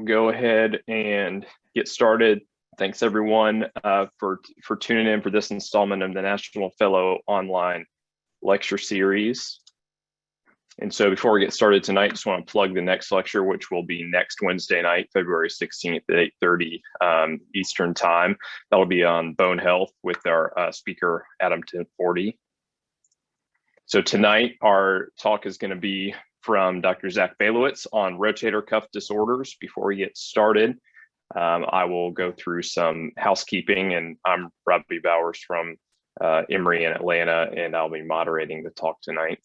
go ahead and get started. Thanks everyone for tuning in for this installment of the National Fellow Online Lecture Series. And so before we get started tonight, just want to plug the next lecture, which will be next Wednesday night, February 16th at 8:30 Eastern Time. That'll be on bone health with our speaker, Adam 1040. So tonight, our talk is going to be from Dr. Zach Bailowitz on rotator cuff disorders. Before we get started, I will go through some housekeeping, and I'm Robbie Bowers from Mri in Atlanta, and I'll be moderating the talk tonight.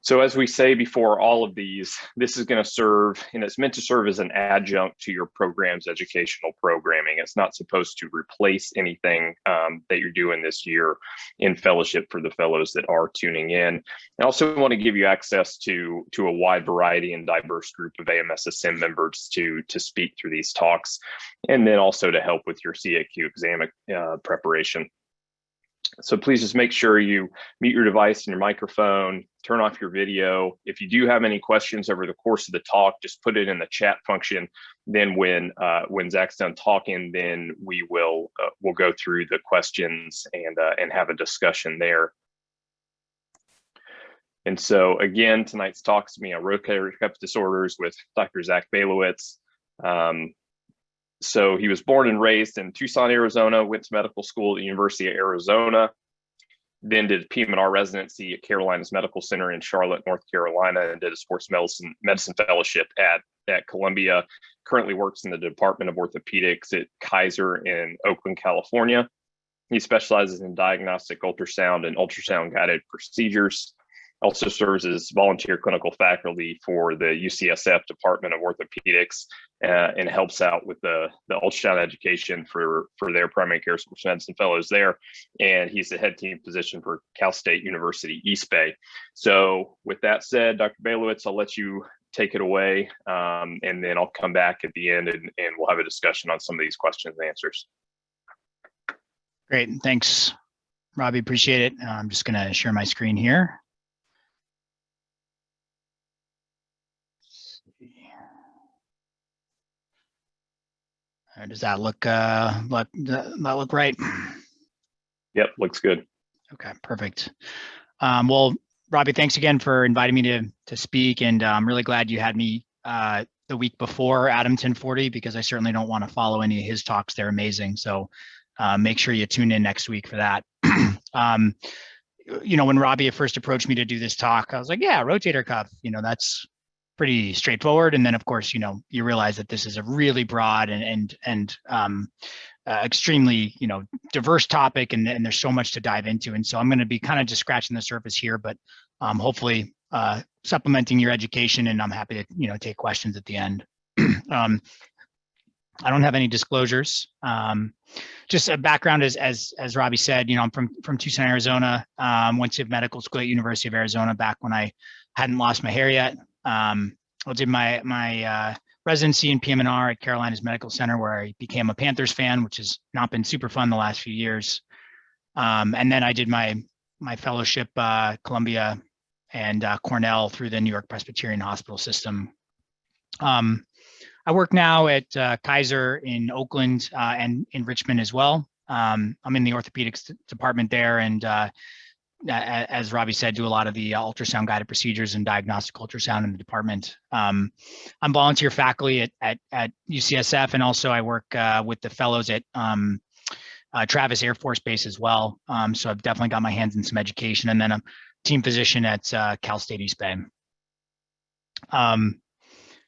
So as we say before all of these, this is going to serve, and it's meant to serve as an adjunct to your program's educational programming. It's not supposed to replace anything that you're doing this year in fellowship for the fellows that are tuning in. I also want to give you access to a wide variety and diverse group of AMSSM members to speak through these talks, and then also to help with your CAQ exam preparation. So please just make sure you mute your device and your microphone, turn off your video. If you do have any questions over the course of the talk, just put it in the chat function. Then when Zach's done talking, then we'll go through the questions and have a discussion there. And so again, tonight's talk is on rotator cuff disorders with Dr. Zach Bailowitz. So he was born and raised in Tucson, Arizona, went to medical school at the University of Arizona, then did a PM&R residency at Carolinas Medical Center in Charlotte, North Carolina, and did a sports medicine fellowship at Columbia. Currently works in the Department of Orthopedics at Kaiser in Oakland, California. He specializes in diagnostic ultrasound and ultrasound guided procedures. Also serves as volunteer clinical faculty for the UCSF Department of Orthopedics and helps out with the ultrasound education for their primary care sports medicine fellows there. And he's the head team physician for Cal State University East Bay. So with that said, Dr. Bailowitz, I'll let you take it away, and then I'll come back at the end and we'll have a discussion on some of these questions and answers. Great, thanks, Robbie, appreciate it. I'm just gonna share my screen here. Does that look right? Yep, looks good. Okay, perfect. Well, Robbie, thanks again for inviting me to speak, and I'm really glad you had me the week before Adam 1040, because I certainly don't want to follow any of his talks. They're amazing. So make sure you tune in next week for that. You know, when Robbie first approached me to do this talk, I was like, yeah, rotator cuff, you know, that's pretty straightforward. And then of course, you know, you realize that this is a really broad and extremely, you know, diverse topic, and there's so much to dive into. And so I'm going to be kind of just scratching the surface here, but hopefully supplementing your education, and I'm happy to, you know, take questions at the end. I don't have any disclosures. Just a background as Robbie said, you know, I'm from Tucson, Arizona. Went to medical school at University of Arizona back when I hadn't lost my hair yet. I did my residency in PM&R at Carolinas Medical Center, where I became a Panthers fan, which has not been super fun the last few years. And then I did my fellowship Columbia and Cornell through the New York Presbyterian Hospital System. I work now at Kaiser in Oakland and in Richmond as well. I'm in the orthopedics department there, and as Robbie said, do a lot of the ultrasound guided procedures and diagnostic ultrasound in the department. I'm volunteer faculty at UCSF, and also I work with the fellows at Travis Air Force Base as well. So I've definitely got my hands in some education, and then I'm team physician at Cal State East Bay.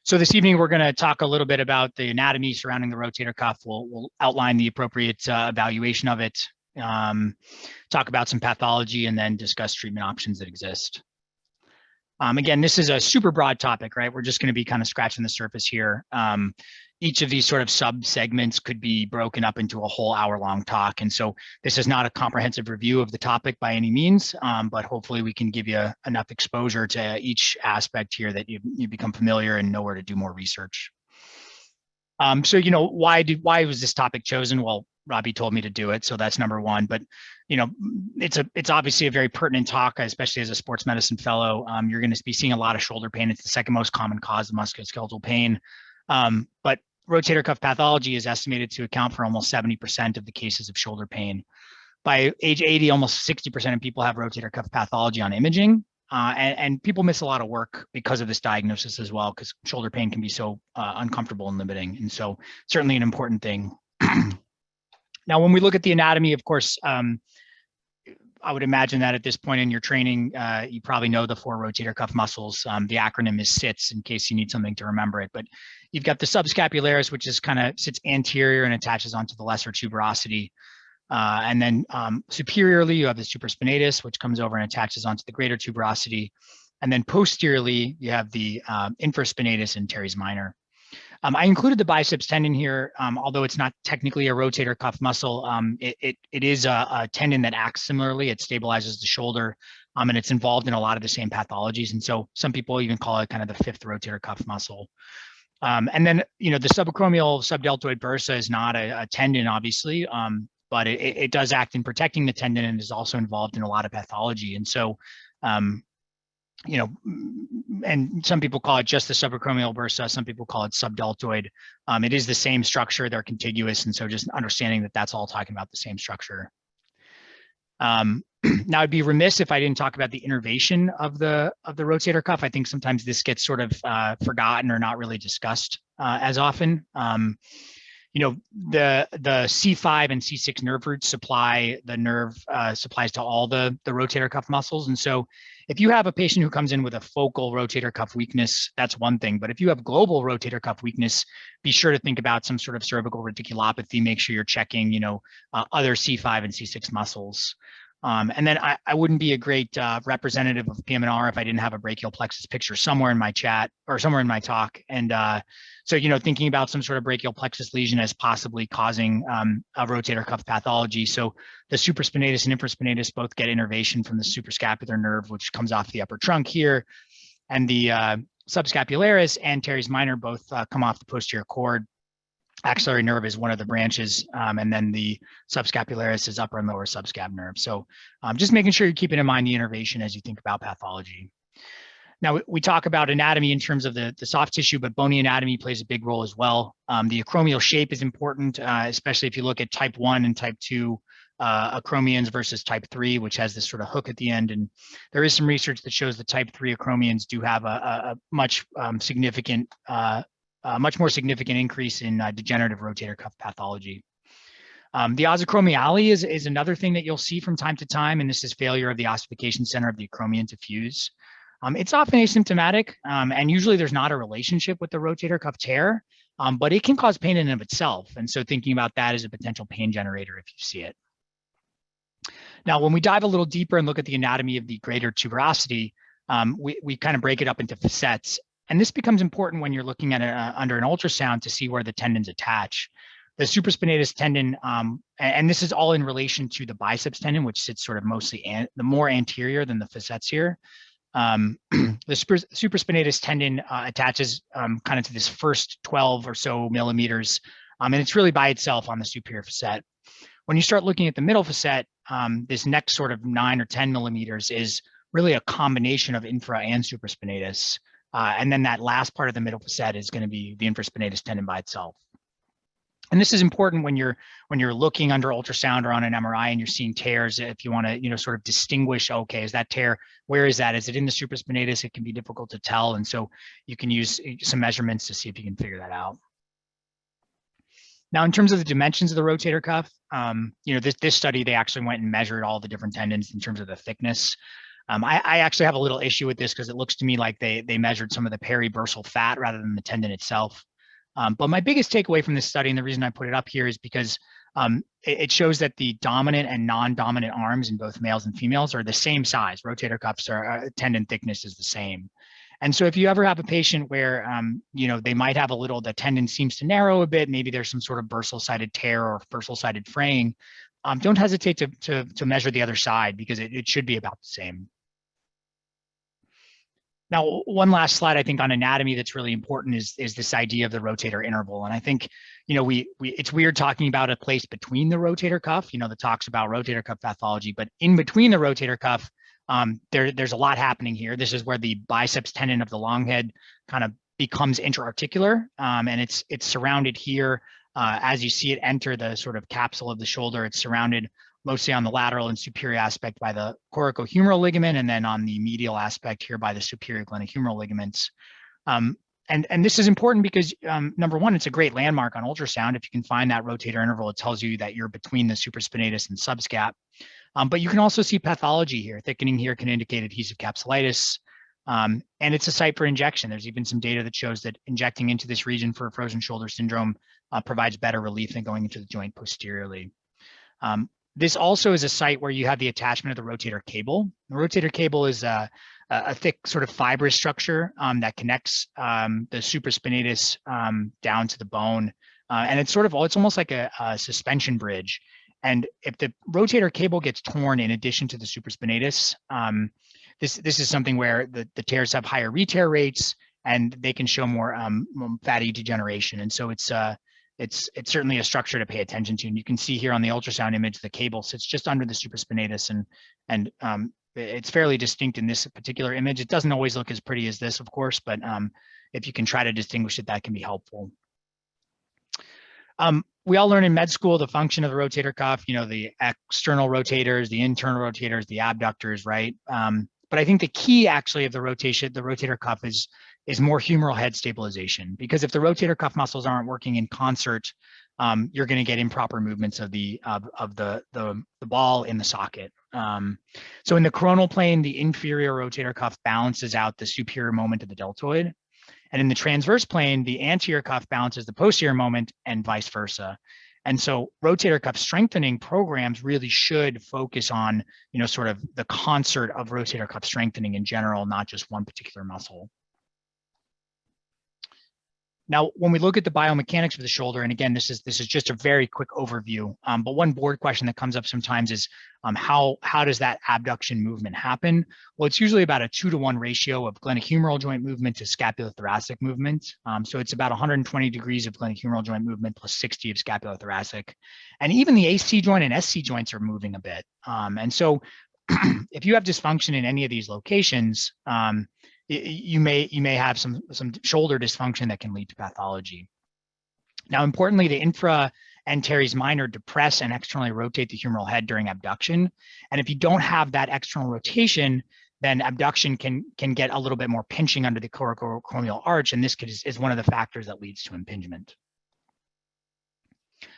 So this evening, we're going to talk a little bit about the anatomy surrounding the rotator cuff. We'll outline the appropriate evaluation of it, talk about some pathology, and then discuss treatment options that exist. Again, this is a super broad topic, right? We're just going to be kind of scratching the surface here. Each of these sort of sub-segments could be broken up into a whole hour-long talk. And so this is not a comprehensive review of the topic by any means, but hopefully we can give you enough exposure to each aspect here that you become familiar and know where to do more research. So, you know, why was this topic chosen? Well, Robbie told me to do it, so that's number one. But, it's obviously a very pertinent talk, especially as a sports medicine fellow. You're going to be seeing a lot of shoulder pain. It's the second most common cause of musculoskeletal pain. But rotator cuff pathology is estimated to account for almost 70% of the cases of shoulder pain. By age 80, almost 60% of people have rotator cuff pathology on imaging. And people miss a lot of work because of this diagnosis as well, because shoulder pain can be so uncomfortable and limiting. And so certainly an important thing. Now, when we look at the anatomy, of course, I would imagine that at this point in your training, you probably know the 4 rotator cuff muscles. The acronym is SITS in case you need something to remember it. But you've got the subscapularis, which is kind of sits anterior and attaches onto the lesser tuberosity. And then superiorly, you have the supraspinatus, which comes over and attaches onto the greater tuberosity. And then posteriorly, you have the infraspinatus and teres minor. I included the biceps tendon here, although it's not technically a rotator cuff muscle. It is a tendon that acts similarly. It stabilizes the shoulder, and it's involved in a lot of the same pathologies. And so some people even call it kind of the 5th rotator cuff muscle. And then, the subacromial subdeltoid bursa is not a tendon, obviously, but it does act in protecting the tendon and is also involved in a lot of pathology. And so, and some people call it just the subacromial bursa. Some people call it subdeltoid. It is the same structure. They're contiguous. And so just understanding that that's all talking about the same structure. Now I'd be remiss if I didn't talk about the innervation of the rotator cuff. I think sometimes this gets sort of forgotten or not really discussed as often. The C5 and C6 nerve roots supply the nerve supplies to all the rotator cuff muscles. And so if you have a patient who comes in with a focal rotator cuff weakness, that's one thing. But if you have global rotator cuff weakness, be sure to think about some sort of cervical radiculopathy. Make sure you're checking, other C5 and C6 muscles. And then I wouldn't be a great representative of PM&R if I didn't have a brachial plexus picture somewhere in my chat or somewhere in my talk. And so, thinking about some sort of brachial plexus lesion as possibly causing a rotator cuff pathology. So the supraspinatus and infraspinatus both get innervation from the suprascapular nerve, which comes off the upper trunk here. And the subscapularis and teres minor both come off the posterior cord. Axillary nerve is one of the branches, and then the subscapularis is upper and lower subscap nerve. So just making sure you're keeping in mind the innervation as you think about pathology. Now, we talk about anatomy in terms of the soft tissue, but bony anatomy plays a big role as well. The acromial shape is important, especially if you look at type 1 and type 2 acromions versus type 3, which has this sort of hook at the end. And there is some research that shows that type 3 acromions do have a much much more significant increase in degenerative rotator cuff pathology. The Osachromiale is another thing that you'll see from time to time, and this is failure of the ossification center of the acromion to fuse. It's often asymptomatic, and usually there's not a relationship with the rotator cuff tear, but it can cause pain in and of itself. And so thinking about that as a potential pain generator if you see it. Now, when we dive a little deeper and look at the anatomy of the greater tuberosity, we kind of break it up into facets. And this becomes important when you're looking at it under an ultrasound to see where the tendons attach. The supraspinatus tendon, and this is all in relation to the biceps tendon, which sits sort of mostly the more anterior than the facets here. The supraspinatus tendon attaches kind of to this first 12 or so millimeters, and it's really by itself on the superior facet. When you start looking at the middle facet, this next sort of 9 or 10 millimeters is really a combination of infra and supraspinatus. And then that last part of the middle facet is going to be the infraspinatus tendon by itself. And this is important when you're looking under ultrasound or on an MRI and you're seeing tears. If you want to, sort of distinguish, okay, is that tear? Where is that? Is it in the supraspinatus? It can be difficult to tell, and so you can use some measurements to see if you can figure that out. Now, in terms of the dimensions of the rotator cuff, this study they actually went and measured all the different tendons in terms of the thickness. I actually have a little issue with this because it looks to me like they measured some of the peribursal fat rather than the tendon itself. But my biggest takeaway from this study, and the reason I put it up here, is because it shows that the dominant and non-dominant arms in both males and females are the same size. Rotator cuffs tendon thickness is the same. And so if you ever have a patient where, they might have the tendon seems to narrow a bit, maybe there's some sort of bursal-sided tear or bursal-sided fraying, don't hesitate to measure the other side because it should be about the same. Now, one last slide, I think, on anatomy that's really important is this idea of the rotator interval. And I think, it's weird talking about a place between the rotator cuff, that talks about rotator cuff pathology, but in between the rotator cuff, there's a lot happening here. This is where the biceps tendon of the long head kind of becomes interarticular, and it's surrounded here as you see it enter the sort of capsule of the shoulder. It's surrounded mostly on the lateral and superior aspect by the coracohumeral ligament, and then on the medial aspect here by the superior glenohumeral ligaments. And this is important because number one, it's a great landmark on ultrasound. If you can find that rotator interval, it tells you that you're between the supraspinatus and subscap. But you can also see pathology here. Thickening here can indicate adhesive capsulitis. And it's a site for injection. There's even some data that shows that injecting into this region for frozen shoulder syndrome provides better relief than going into the joint posteriorly. This also is a site where you have the attachment of the rotator cable. The rotator cable is a thick sort of fibrous structure that connects the supraspinatus down to the bone. And it's almost like a suspension bridge. And if the rotator cable gets torn in addition to the supraspinatus, this is something where the tears have higher re-tear rates and they can show more fatty degeneration. And so it's certainly a structure to pay attention to. And you can see here on the ultrasound image, the cable sits just under the supraspinatus, and it's fairly distinct in this particular image. It doesn't always look as pretty as this, of course, but if you can try to distinguish it, that can be helpful. We all learn in med school the function of the rotator cuff, the external rotators, the internal rotators, the abductors, right? But I think the key actually of the rotator cuff is more humeral head stabilization, because if the rotator cuff muscles aren't working in concert, you're going to get improper movements of the ball in the socket. So in the coronal plane, the inferior rotator cuff balances out the superior moment of the deltoid. And in the transverse plane, the anterior cuff balances the posterior moment and vice versa. And so rotator cuff strengthening programs really should focus on, sort of the concert of rotator cuff strengthening in general, not just one particular muscle. Now, when we look at the biomechanics of the shoulder, and again, this is just a very quick overview, but one board question that comes up sometimes is how does that abduction movement happen? Well, it's usually about a 2-to-1 ratio of glenohumeral joint movement to scapulothoracic movement. So it's about 120 degrees of glenohumeral joint movement plus 60 of scapulothoracic. And even the AC joint and SC joints are moving a bit. And so if you have dysfunction in any of these locations, you may have some shoulder dysfunction that can lead to pathology. Now, importantly, the infra and teres minor depress and externally rotate the humeral head during abduction. And if you don't have that external rotation, then abduction can get a little bit more pinching under the coracohumeral arch, and this is one of the factors that leads to impingement.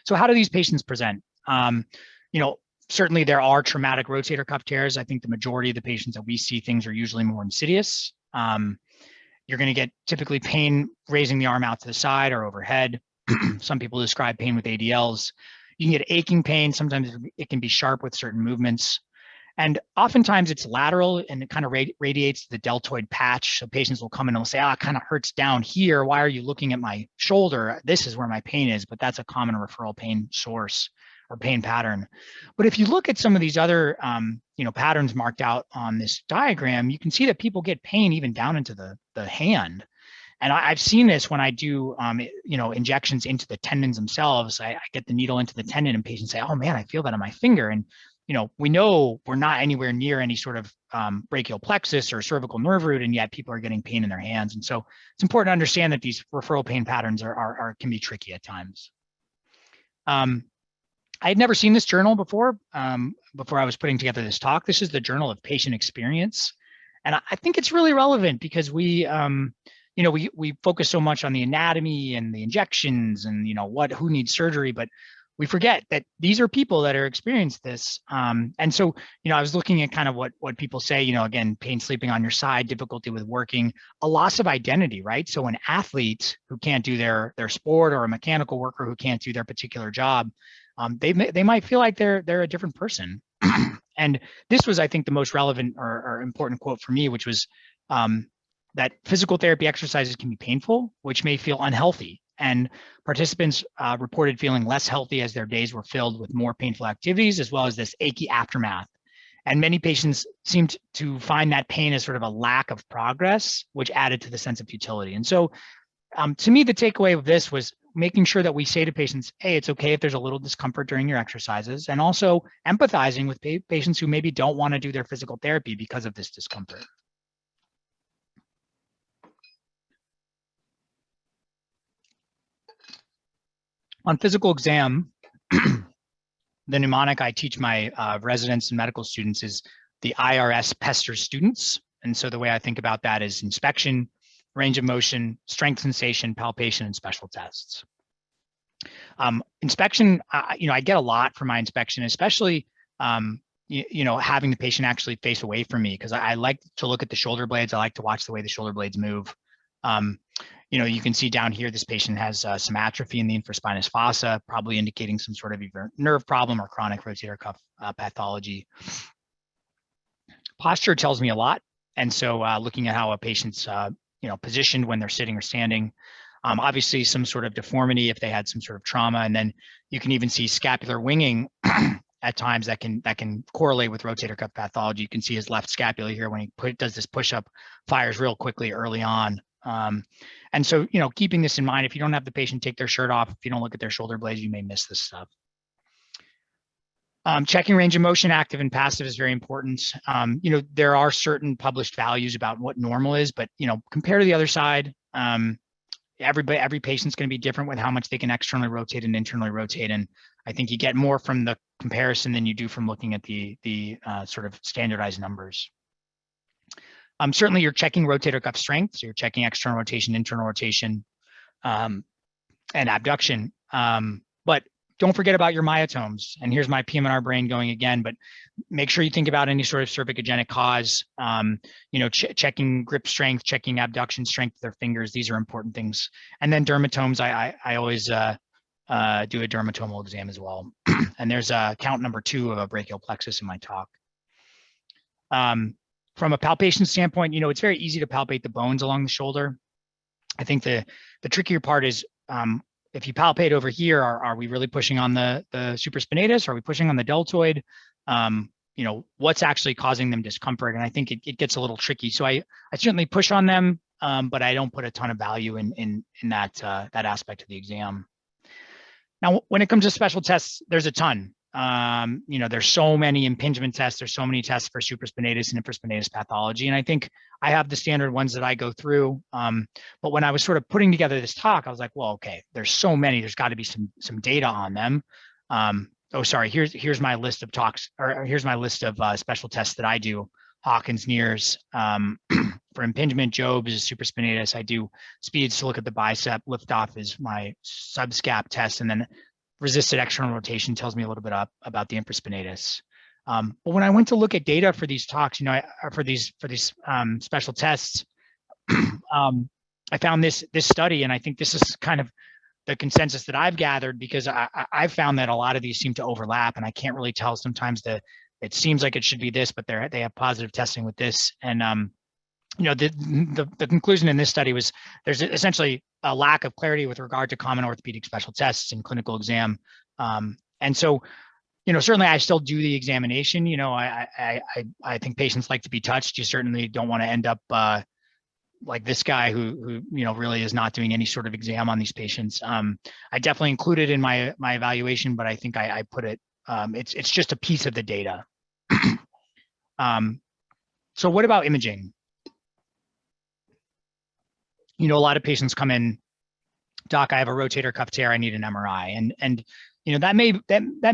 So how do these patients present? Certainly there are traumatic rotator cuff tears. I think the majority of the patients that we see, things are usually more insidious. You're going to get typically pain raising the arm out to the side or overhead. Some people describe pain with ADLs. You can get aching pain. Sometimes it can be sharp with certain movements. And oftentimes it's lateral and it kind of radiates to the deltoid patch. So patients will come in and will say, it kind of hurts down here. Why are you looking at my shoulder? This is where my pain is, but that's a common referral pain source or pain pattern. But if you look at some of these other patterns marked out on this diagram, you can see that people get pain even down into the hand. And I've seen this when I do injections into the tendons themselves. I get the needle into the tendon and patients say, oh man, I feel that on my finger. And we know we're not anywhere near any sort of brachial plexus or cervical nerve root, and yet people are getting pain in their hands. And so it's important to understand that these referral pain patterns can be tricky at times. I had never seen this journal before I was putting together this talk. This is the Journal of Patient Experience. And I think it's really relevant because we focus so much on the anatomy and the injections and, who needs surgery, but we forget that these are people that are experiencing this. And so, I was looking at kind of what people say, again, pain sleeping on your side, difficulty with working, a loss of identity, right? So an athlete who can't do their sport or a mechanical worker who can't do their particular job, they might feel like they're a different person. And this was, I think, the most relevant or important quote for me, which was that physical therapy exercises can be painful, which may feel unhealthy. And participants reported feeling less healthy as their days were filled with more painful activities, as well as this achy aftermath. And many patients seemed to find that pain as sort of a lack of progress, which added to the sense of futility. And so to me, the takeaway of this was making sure that we say to patients, hey, it's okay if there's a little discomfort during your exercises, and also empathizing with patients who maybe don't want to do their physical therapy because of this discomfort. On physical exam, the mnemonic I teach my residents and medical students is the IRS pesters students. And so the way I think about that is inspection, range of motion, strength sensation, palpation, and special tests. Inspection, I get a lot from my inspection, especially, having the patient actually face away from me, because I like to look at the shoulder blades. I like to watch the way the shoulder blades move. You can see down here, this patient has some atrophy in the infraspinous fossa, probably indicating some sort of either nerve problem or chronic rotator cuff pathology. Posture tells me a lot. And so looking at how a patient's positioned when they're sitting or standing, obviously some sort of deformity if they had some sort of trauma. And then you can even see scapular winging at times that can correlate with rotator cuff pathology. You can see his left scapula here when he does this push-up, fires real quickly early on. And so, keeping this in mind, if you don't have the patient take their shirt off, if you don't look at their shoulder blades, you may miss this stuff. Checking range of motion, active and passive, is very important. There are certain published values about what normal is, but, compared to the other side, every patient's going to be different with how much they can externally rotate and internally rotate. And I think you get more from the comparison than you do from looking at the sort of standardized numbers. Certainly you're checking rotator cuff strength. So you're checking external rotation, internal rotation, and abduction. But don't forget about your myotomes. And here's my PM&R brain going again, but make sure you think about any sort of cervicogenic cause, checking grip strength, checking abduction strength of their fingers. These are important things. And then dermatomes, I always do a dermatomal exam as well. And there's count number 2 of a brachial plexus in my talk. From a palpation standpoint, it's very easy to palpate the bones along the shoulder. I think the trickier part is, if you palpate over here, are we really pushing on the supraspinatus? Are we pushing on the deltoid? What's actually causing them discomfort? And I think it gets a little tricky. So I certainly push on them, but I don't put a ton of value in that aspect of the exam. Now, when it comes to special tests, there's a ton. There's so many impingement tests. There's so many tests for supraspinatus and infraspinatus pathology. And I think I have the standard ones that I go through. But when I was sort of putting together this talk, I was like, well, okay, there's so many, there's got to be some data on them. Here's my list of talks, or here's my list of special tests that I do. Hawkins, Neers, for impingement, Jobs is supraspinatus. I do speeds to look at the bicep. Liftoff is my subscap test. And then resisted external rotation tells me a little bit about the infraspinatus. But when I went to look at data for these talks, for these special tests, I found this study, and I think this is kind of the consensus that I've gathered, because I've found that a lot of these seem to overlap, and I can't really tell sometimes it seems like it should be this, but they have positive testing with this. And the conclusion in this study was there's essentially a lack of clarity with regard to common orthopedic special tests in clinical exam. And so, certainly I still do the examination. I think patients like to be touched. You certainly don't want to end up like this guy who really is not doing any sort of exam on these patients. I definitely include it in my evaluation, but I think I put it, it's just a piece of the data. So what about imaging? A lot of patients come in, doc, I have a rotator cuff tear, I need an MRI. And that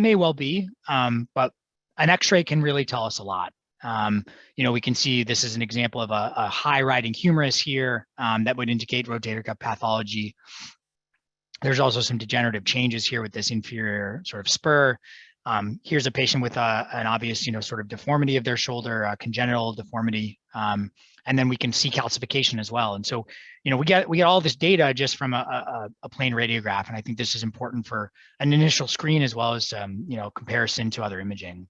may well be, but an X-ray can really tell us a lot. We can see this is an example of a high riding humerus here that would indicate rotator cuff pathology. There's also some degenerative changes here with this inferior sort of spur. Here's a patient with an obvious, sort of deformity of their shoulder, congenital deformity. And then we can see calcification as well. And so, we get all this data just from a plain radiograph. And I think this is important for an initial screen as well as, comparison to other imaging.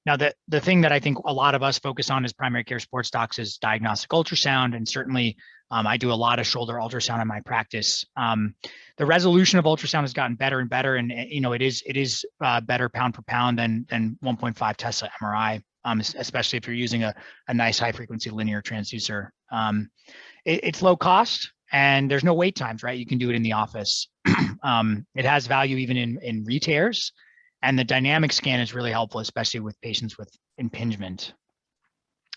Now, the thing that I think a lot of us focus on as primary care sports docs is diagnostic ultrasound. And certainly I do a lot of shoulder ultrasound in my practice. The resolution of ultrasound has gotten better and better, and it is better pound for pound than 1.5 Tesla MRI, especially if you're using a nice high frequency linear transducer. It's low cost and there's no wait times, right? You can do it in the office. It has value even in re-tears, and the dynamic scan is really helpful, especially with patients with impingement.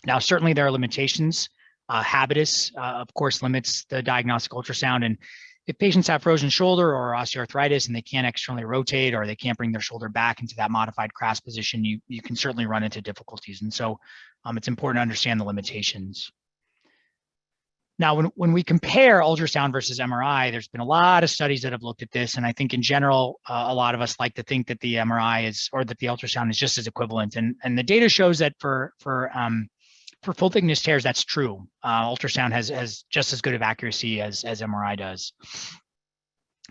Now, certainly there are limitations. Habitus, of course, limits the diagnostic ultrasound. And if patients have frozen shoulder or osteoarthritis and they can't externally rotate, or they can't bring their shoulder back into that modified CRAS position, you can certainly run into difficulties. And so it's important to understand the limitations. Now, when we compare ultrasound versus MRI, there's been a lot of studies that have looked at this. And I think in general, a lot of us like to think that the MRI is, or that the ultrasound is just as equivalent. And the data shows that for full thickness tears, that's true. Ultrasound has just as good of accuracy as MRI does.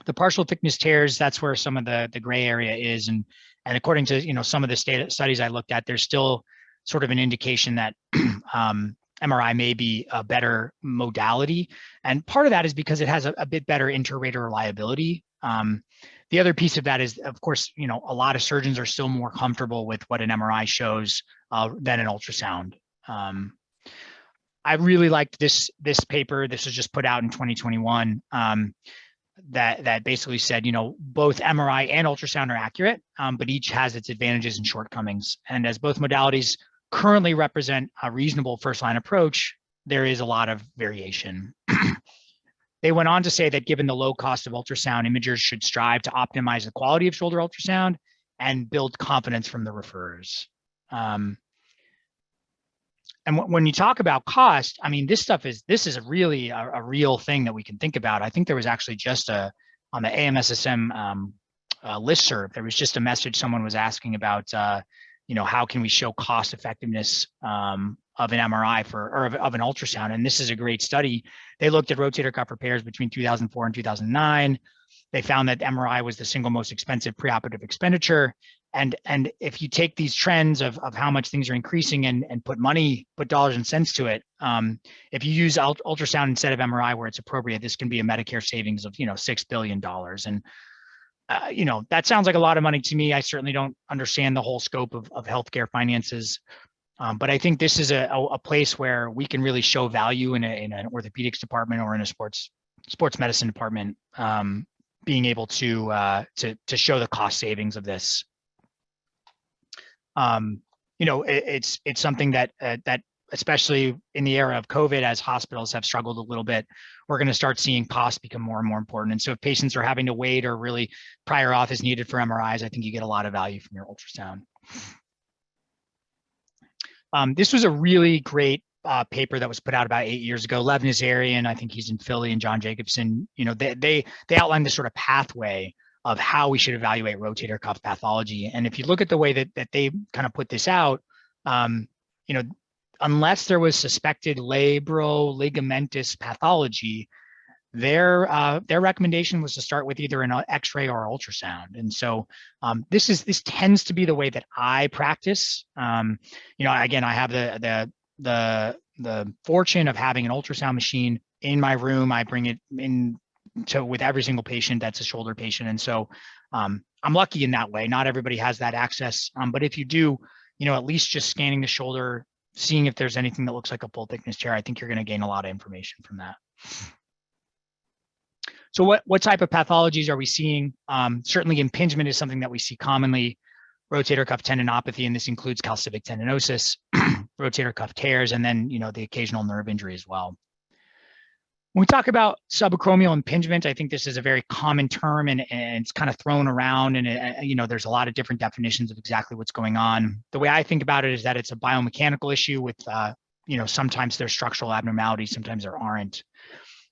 The partial thickness tears, that's where some of the gray area is. And according to some of the studies I looked at, there's still sort of an indication that MRI may be a better modality. And part of that is because it has a bit better inter-rater reliability. The other piece of that is, of course, a lot of surgeons are still more comfortable with what an MRI shows than an ultrasound. I really liked this paper. This was just put out in 2021. That basically said, both MRI and ultrasound are accurate, but each has its advantages and shortcomings. And as both modalities currently represent a reasonable first-line approach, there is a lot of variation. They went on to say that given the low cost of ultrasound, imagers should strive to optimize the quality of shoulder ultrasound and build confidence from the referrers. And when you talk about cost, I mean, this is really a real thing that we can think about. I think there was actually just on the AMSSM listserv, there was just a message someone was asking about, how can we show cost effectiveness of an MRI of an ultrasound? And this is a great study. They looked at rotator cuff repairs between 2004 and 2009. They found that MRI was the single most expensive preoperative expenditure. And if you take these trends of how much things are increasing and put dollars and cents to it, if you use ultrasound instead of MRI where it's appropriate, this can be a Medicare savings of $6 billion. And that sounds like a lot of money to me. I certainly don't understand the whole scope of healthcare finances, but I think this is a place where we can really show value in an orthopedics department or in a sports medicine department, being able to show the cost savings of this. It's something that especially in the era of COVID, as hospitals have struggled a little bit, we're going to start seeing costs become more and more important. And so if patients are having to wait or really prior auth is needed for MRIs, I think you get a lot of value from your ultrasound. This was a really great paper that was put out about 8 years ago. Lev Nazarian, I think he's in Philly, and John Jacobson, they outlined this sort of pathway of how we should evaluate rotator cuff pathology. And if you look at the way that they kind of put this out, unless there was suspected labro-ligamentous pathology, their recommendation was to start with either an X-ray or ultrasound. And so this tends to be the way that I practice. Again, I have the fortune of having an ultrasound machine in my room. I bring it in with every single patient that's a shoulder patient. And so I'm lucky in that way. Not everybody has that access. But if you do, at least just scanning the shoulder, seeing if there's anything that looks like a full thickness tear, I think you're going to gain a lot of information from that. So what type of pathologies are we seeing? Certainly impingement is something that we see commonly. Rotator cuff tendinopathy, and this includes calcific tendinosis, rotator cuff tears, and then the occasional nerve injury as well. When we talk about subacromial impingement, I think this is a very common term, and it's kind of thrown around, and there's a lot of different definitions of exactly what's going on. The way I think about it is that it's a biomechanical issue with, sometimes there's structural abnormalities, sometimes there aren't.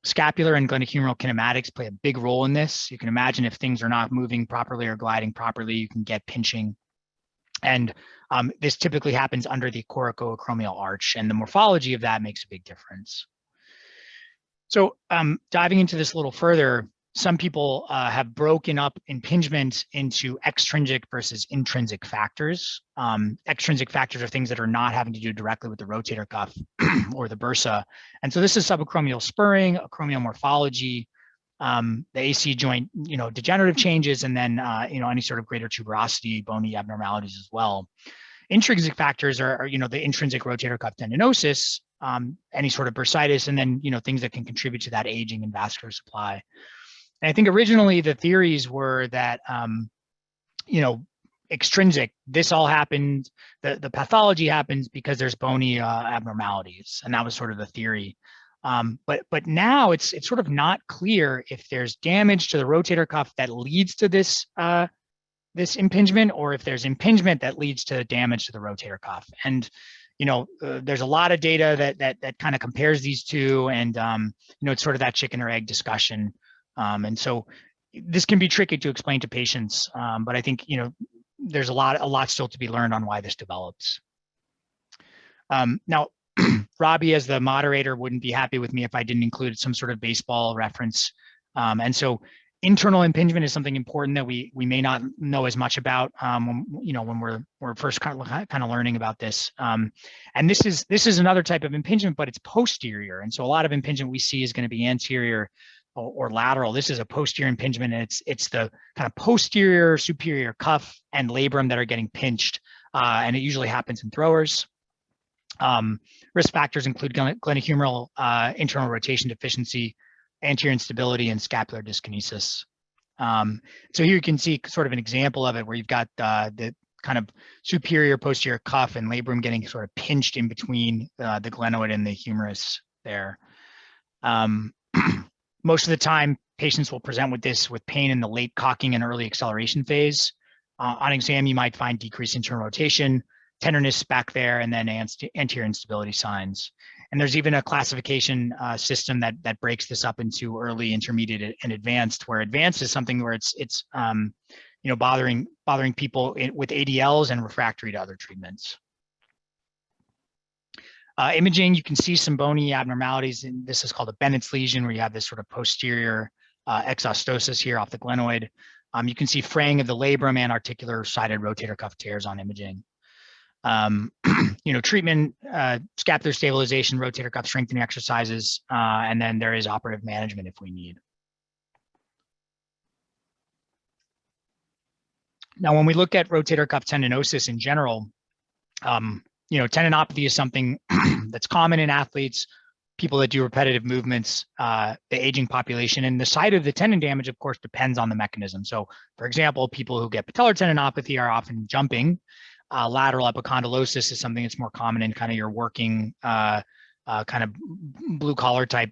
Scapular and glenohumeral kinematics play a big role in this. You can imagine if things are not moving properly or gliding properly, you can get pinching. And this typically happens under the coracoacromial arch, and the morphology of that makes a big difference. So diving into this a little further, some people have broken up impingement into extrinsic versus intrinsic factors. Extrinsic factors are things that are not having to do directly with the rotator cuff or the bursa. And so this is subacromial spurring, acromial morphology, the AC joint, degenerative changes, and then, any sort of greater tuberosity, bony abnormalities as well. Intrinsic factors are the intrinsic rotator cuff tendinosis, any sort of bursitis, and then, things that can contribute to that aging and vascular supply. And I think originally the theories were that, extrinsic, this all happened, the pathology happens because there's bony abnormalities. And that was sort of the theory. But now it's sort of not clear if there's damage to the rotator cuff that leads to this this impingement, or if there's impingement that leads to damage to the rotator cuff. And there's a lot of data that kind of compares these two, and it's sort of that chicken or egg discussion. And so this can be tricky to explain to patients, but I think there's a lot still to be learned on why this develops. Now, Robbie, as the moderator, wouldn't be happy with me if I didn't include some sort of baseball reference. And so internal impingement is something important that we may not know as much about when we're first kind of learning about this. And this is another type of impingement, but it's posterior. And so a lot of impingement we see is going to be anterior or lateral. This is a posterior impingement, and it's the kind of posterior superior cuff and labrum that are getting pinched, and it usually happens in throwers. Risk factors include glenohumeral internal rotation deficiency, anterior instability, and scapular dyskinesis. So here you can see sort of an example of it where you've got the kind of superior posterior cuff and labrum getting sort of pinched in between the glenoid and the humerus there. Most of the time, patients will present with this with pain in the late cocking and early acceleration phase. On exam, you might find decreased internal rotation, tenderness back there, and then anterior instability signs. And there's even a classification system that breaks this up into early, intermediate, and advanced, where advanced is something where it's bothering people with ADLs and refractory to other treatments. Imaging, you can see some bony abnormalities, and this is called a Bennett's lesion, where you have this sort of posterior exostosis here off the glenoid. You can see fraying of the labrum and articular sided rotator cuff tears on imaging. Treatment, scapular stabilization, rotator cuff strengthening exercises, and then there is operative management if we need. Now, when we look at rotator cuff tendinosis in general, tendinopathy is something that's common in athletes, people that do repetitive movements, the aging population, and the site of the tendon damage, of course, depends on the mechanism. So, for example, people who get patellar tendinopathy are often jumping. Lateral epicondylosis is something that's more common in kind of your working, kind of blue collar type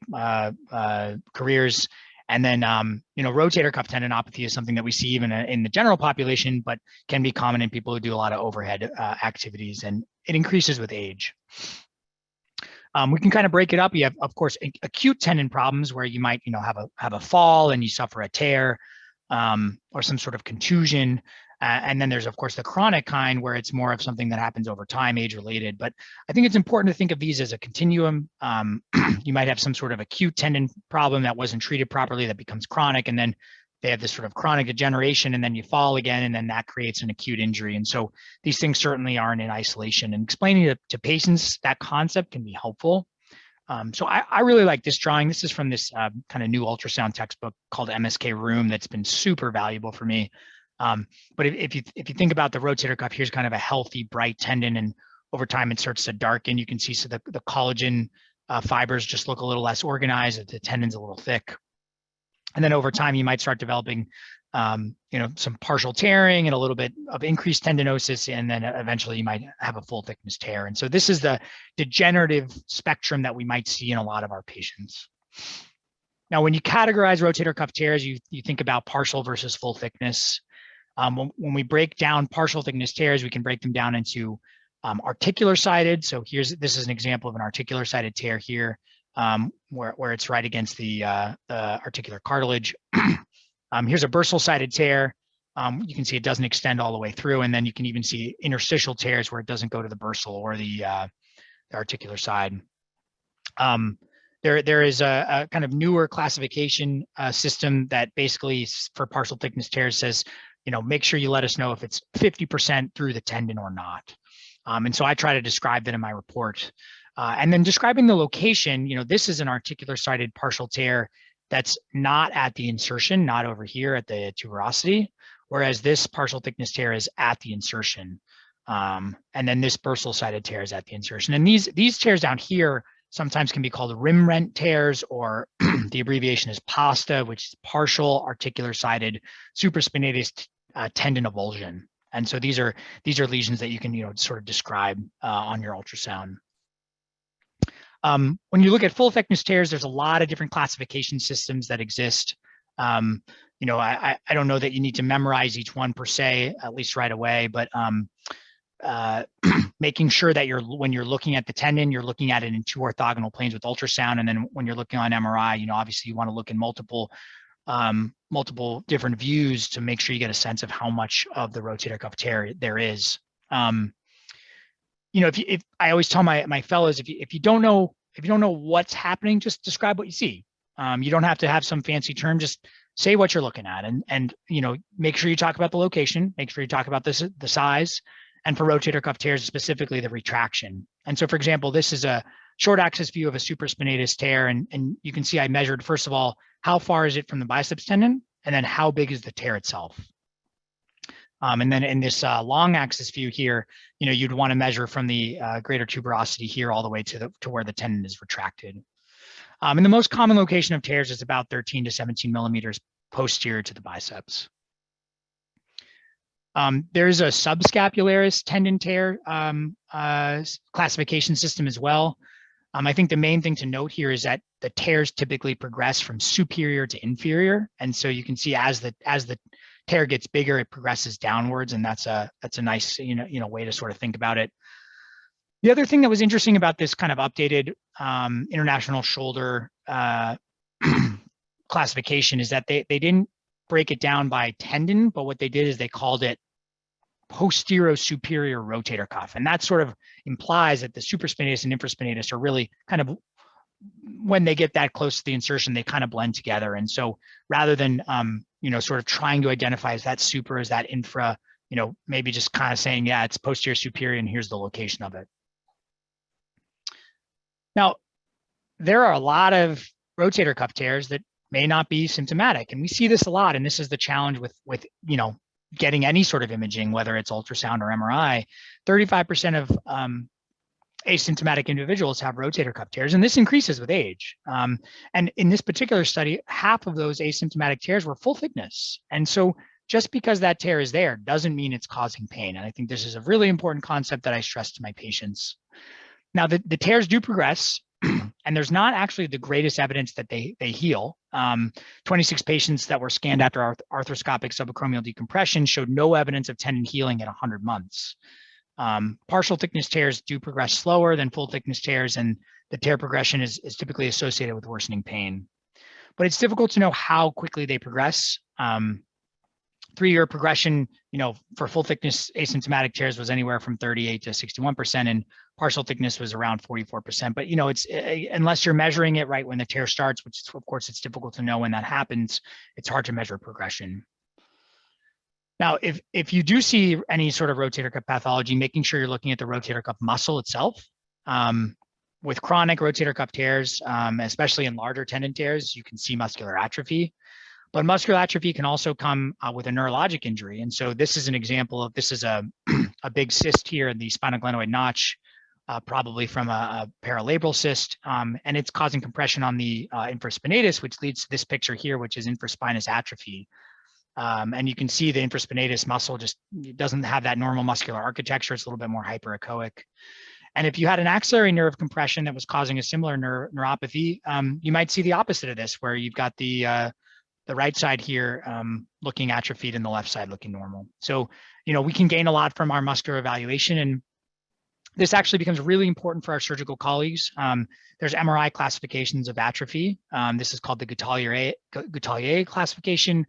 careers. And then, rotator cuff tendinopathy is something that we see even in the general population, but can be common in people who do a lot of overhead activities, and it increases with age. We can kind of break it up. You have, of course, acute tendon problems where you might, have a fall and you suffer a tear or some sort of contusion. And then there's, of course, the chronic kind where it's more of something that happens over time, age related. But I think it's important to think of these as a continuum. You might have some sort of acute tendon problem that wasn't treated properly that becomes chronic, and then they have this sort of chronic degeneration, and then you fall again, and then that creates an acute injury. And so these things certainly aren't in isolation, and explaining to patients that concept can be helpful. So I really like this drawing. This is from this kind of new ultrasound textbook called MSK Room that's been super valuable for me. But if you think about the rotator cuff, here's kind of a healthy, bright tendon, and over time it starts to darken. You can see so the collagen fibers just look a little less organized. The tendon's a little thick, and then over time you might start developing, some partial tearing and a little bit of increased tendinosis, and then eventually you might have a full thickness tear. And so this is the degenerative spectrum that we might see in a lot of our patients. Now, when you categorize rotator cuff tears, you think about partial versus full thickness. When we break down partial thickness tears, we can break them down into articular-sided. So this is an example of an articular-sided tear here, where it's right against the articular cartilage. Here's a bursal-sided tear. You can see it doesn't extend all the way through, and then you can even see interstitial tears where it doesn't go to the bursal or the articular side. There is a kind of newer classification system that basically for partial thickness tears says, make sure you let us know if it's 50% through the tendon or not. And so I try to describe that in my report. And then describing the location, this is an articular sided partial tear that's not at the insertion, not over here at the tuberosity, whereas this partial thickness tear is at the insertion. And then this bursal sided tear is at the insertion. And these tears down here sometimes can be called rim rent tears, or the abbreviation is PASTA, which is partial articular sided supraspinatus tendon avulsion. And so these are lesions that you can sort of describe on your ultrasound. When you look at full thickness tears, there's a lot of different classification systems that exist. I don't know that you need to memorize each one per se, at least right away, but making sure that when you're looking at the tendon, you're looking at it in two orthogonal planes with ultrasound. And then when you're looking on MRI, obviously you want to look in multiple different views to make sure you get a sense of how much of the rotator cuff tear there is. If I always tell my fellows, if you don't know what's happening, just describe what you see. You don't have to have some fancy term, just say what you're looking at, and make sure you talk about the location, make sure you talk about the size, and for rotator cuff tears specifically, the retraction. And so, for example, this is a short axis view of a supraspinatus tear, and you can see I measured, first of all, how far is it from the biceps tendon, and then how big is the tear itself. And then in this long axis view here, you'd want to measure from the greater tuberosity here all the way to where the tendon is retracted. And the most common location of tears is about 13 to 17 millimeters posterior to the biceps. There's a subscapularis tendon tear classification system as well. I think the main thing to note here is that the tears typically progress from superior to inferior, and so you can see as the tear gets bigger, it progresses downwards, and that's a nice way to sort of think about it. The other thing that was interesting about this kind of updated international shoulder classification is that they didn't break it down by tendon, but what they did is they called it posterior superior rotator cuff, and that sort of implies that the supraspinatus and infraspinatus are really kind of, when they get that close to the insertion, they kind of blend together. And so rather than sort of trying to identify is that super, is that infra, maybe just kind of saying, yeah, it's posterior superior and here's the location of it. Now, there are a lot of rotator cuff tears that may not be symptomatic, and we see this a lot. And this is the challenge with getting any sort of imaging, whether it's ultrasound or MRI. 35% of asymptomatic individuals have rotator cuff tears, and this increases with age. And in this particular study, half of those asymptomatic tears were full thickness. And so just because that tear is there doesn't mean it's causing pain. And I think this is a really important concept that I stress to my patients. Now, the tears do progress, and there's not actually the greatest evidence that they heal. 26 patients that were scanned after arthroscopic subacromial decompression showed no evidence of tendon healing at 100 months. Partial thickness tears do progress slower than full thickness tears, and the tear progression is typically associated with worsening pain. But it's difficult to know how quickly they progress. 3-year progression, for full thickness asymptomatic tears was anywhere from 38 to 61%, and partial thickness was around 44%. But it's unless you're measuring it right when the tear starts, which of course it's difficult to know when that happens, it's hard to measure progression. Now, if you do see any sort of rotator cuff pathology, making sure you're looking at the rotator cuff muscle itself. With chronic rotator cuff tears, especially in larger tendon tears, you can see muscular atrophy. But muscular atrophy can also come with a neurologic injury. And so this is an example of, this is a big cyst here in the spinal glenoid notch, probably from a paralabral cyst. And it's causing compression on the infraspinatus, which leads to this picture here, which is infraspinous atrophy. And you can see the infraspinatus muscle doesn't have that normal muscular architecture. It's a little bit more hyperechoic. And if you had an axillary nerve compression that was causing a similar neuropathy, you might see the opposite of this, where you've got the right side here looking atrophied and the left side looking normal. So, we can gain a lot from our muscular evaluation, and this actually becomes really important for our surgical colleagues. There's MRI classifications of atrophy. This is called the Goutallier classification.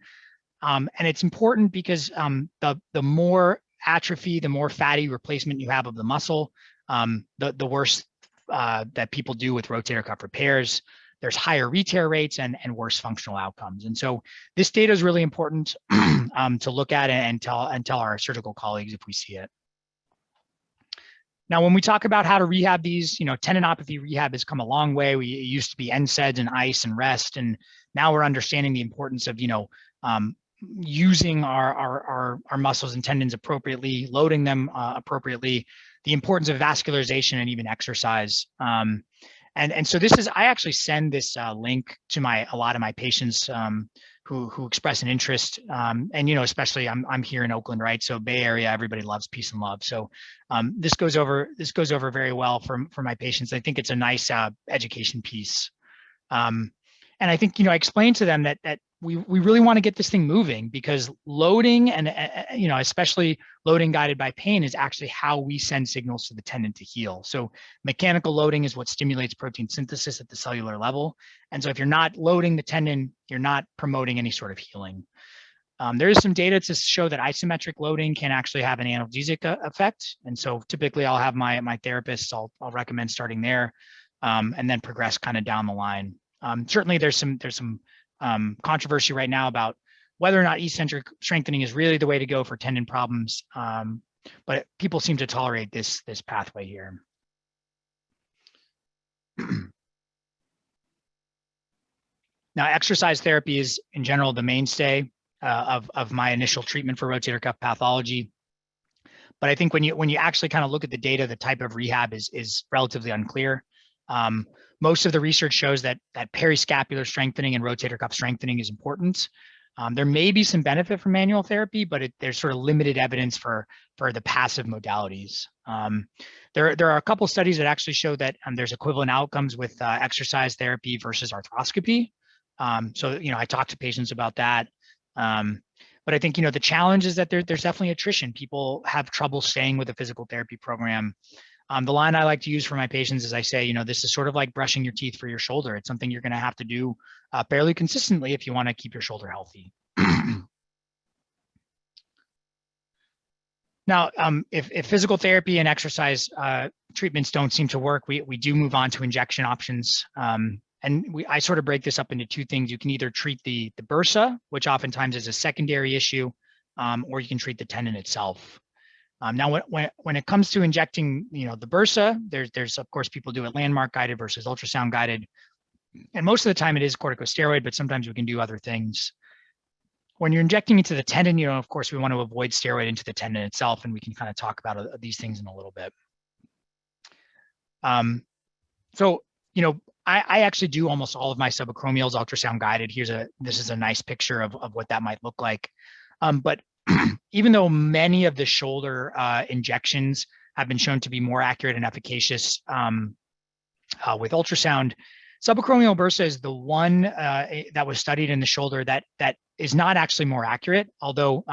And it's important because the more atrophy, the more fatty replacement you have of the muscle, the worse that people do with rotator cuff repairs. There's higher re-tear rates and worse functional outcomes. And so this data is really important to look at and tell our surgical colleagues if we see it. Now, when we talk about how to rehab these, tendinopathy rehab has come a long way. It used to be NSAIDs and ice and rest, and now we're understanding the importance of, using our muscles and tendons appropriately, loading them appropriately, the importance of vascularization and even exercise. And so this is, I actually send this link to a lot of my patients who express an interest, and especially I'm here in Oakland, right? So Bay Area, everybody loves peace and love. So this goes over very well for my patients. I think it's a nice education piece. And I think, I explained to them that we really want to get this thing moving, because loading and, especially loading guided by pain is actually how we send signals to the tendon to heal. So mechanical loading is what stimulates protein synthesis at the cellular level. And so if you're not loading the tendon, you're not promoting any sort of healing. There is some data to show that isometric loading can actually have an analgesic effect. And so typically I'll have my therapists, I'll recommend starting there, and then progress kind of down the line. Certainly there's some controversy right now about whether or not eccentric strengthening is really the way to go for tendon problems, but people seem to tolerate this pathway here. Now, exercise therapy is in general the mainstay of my initial treatment for rotator cuff pathology. But I think when you actually kind of look at the data, the type of rehab is relatively unclear. Most of the research shows that periscapular strengthening and rotator cuff strengthening is important. There may be some benefit from manual therapy, but there's sort of limited evidence for the passive modalities. There are a couple studies that actually show that there's equivalent outcomes with exercise therapy versus arthroscopy. So I talk to patients about that. But I think the challenge is that there's definitely attrition. People have trouble staying with a physical therapy program. The line I like to use for my patients is I say, this is sort of like brushing your teeth for your shoulder. It's something you're going to have to do fairly consistently if you want to keep your shoulder healthy. Now, if physical therapy and exercise treatments don't seem to work, we do move on to injection options. I sort of break this up into two things. You can either treat the bursa, which oftentimes is a secondary issue, or you can treat the tendon itself. Now, when it comes to injecting, the bursa, there's of course people do it landmark guided versus ultrasound guided, and most of the time it is corticosteroid, but sometimes we can do other things. When you're injecting into the tendon, of course we want to avoid steroid into the tendon itself, and we can kind of talk about these things in a little bit. So I actually do almost all of my subacromials ultrasound guided. This is a nice picture of what that might look like, but even though many of the shoulder injections have been shown to be more accurate and efficacious with ultrasound, subacromial bursa is the one that was studied in the shoulder that is not actually more accurate. Although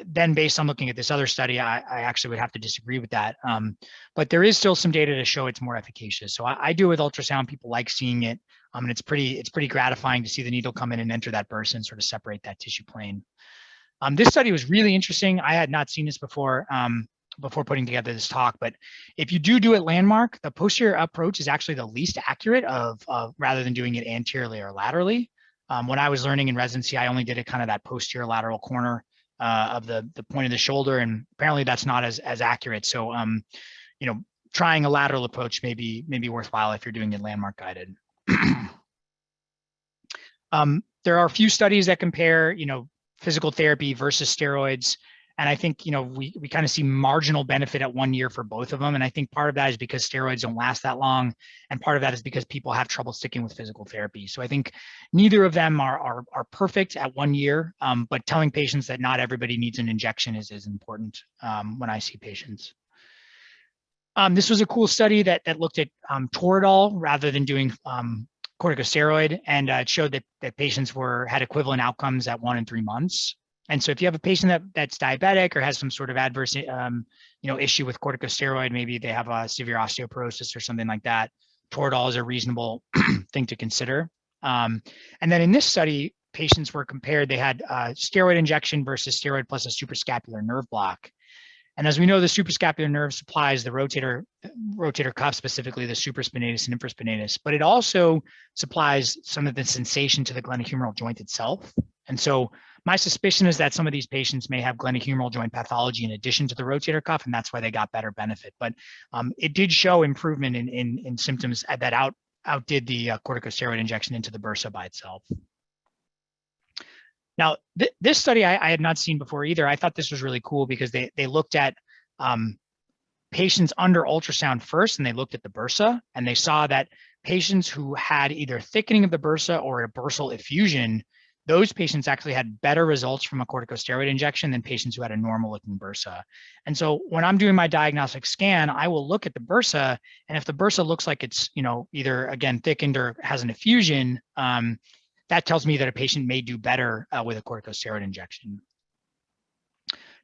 then based on looking at this other study, I actually would have to disagree with that. But there is still some data to show it's more efficacious. So I do with ultrasound. People like seeing it. And it's pretty gratifying to see the needle come in and enter that bursa and sort of separate that tissue plane. This study was really interesting. I had not seen this before putting together this talk, but if you do it landmark, the posterior approach is actually the least accurate of rather than doing it anteriorly or laterally. When I was learning in residency, I only did it kind of that posterior lateral corner of the point of the shoulder, and apparently that's not as accurate. So trying a lateral approach may be worthwhile if you're doing it landmark guided. There are a few studies that compare physical therapy versus steroids. And I think, we kind of see marginal benefit at 1 year for both of them. And I think part of that is because steroids don't last that long. And part of that is because people have trouble sticking with physical therapy. So I think neither of them are perfect at 1 year, but telling patients that not everybody needs an injection is important when I see patients. This was a cool study that looked at Toradol rather than doing corticosteroid, and it showed that patients had equivalent outcomes at 1 and 3 months. And so if you have a patient that's diabetic or has some sort of adverse issue with corticosteroid, maybe they have a severe osteoporosis or something like that, Toradol is a reasonable thing to consider. And then in this study, patients were compared. They had steroid injection versus steroid plus a Super Scapular Nerve Block. And as we know, the suprascapular nerve supplies the rotator cuff, specifically the supraspinatus and infraspinatus, but it also supplies some of the sensation to the glenohumeral joint itself. And so my suspicion is that some of these patients may have glenohumeral joint pathology in addition to the rotator cuff, and that's why they got better benefit. But it did show improvement in symptoms that outdid the corticosteroid injection into the bursa by itself. Now, this study I had not seen before either. I thought this was really cool because they looked at patients under ultrasound first, and they looked at the bursa, and they saw that patients who had either thickening of the bursa or a bursal effusion, those patients actually had better results from a corticosteroid injection than patients who had a normal looking bursa. And so when I'm doing my diagnostic scan, I will look at the bursa, and if the bursa looks like it's, either again thickened or has an effusion, that tells me that a patient may do better with a corticosteroid injection.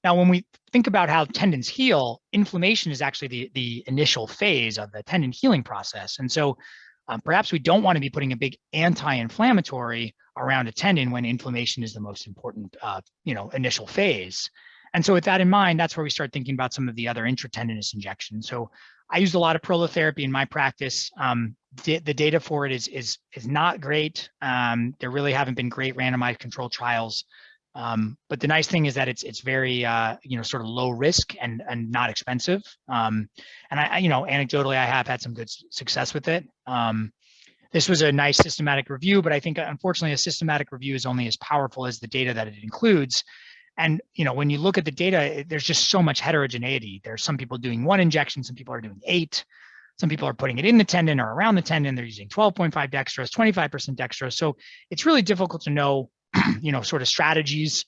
Now, when we think about how tendons heal, inflammation is actually the initial phase of the tendon healing process. And so perhaps we don't want to be putting a big anti-inflammatory around a tendon when inflammation is the most important, initial phase. And so with that in mind, that's where we start thinking about some of the other intratendinous injections. So I used a lot of prolotherapy in my practice. The data for it is not great. There really haven't been great randomized controlled trials. But the nice thing is that it's very, sort of low risk and not expensive. And anecdotally, I have had some good success with it. This was a nice systematic review, but I think unfortunately a systematic review is only as powerful as the data that it includes. And, when you look at the data, there's just so much heterogeneity. There's some people doing 1 injection, some people are doing 8. Some people are putting it in the tendon or around the tendon. They're using 12.5 dextrose, 25% dextrose. So it's really difficult to know, sort of strategies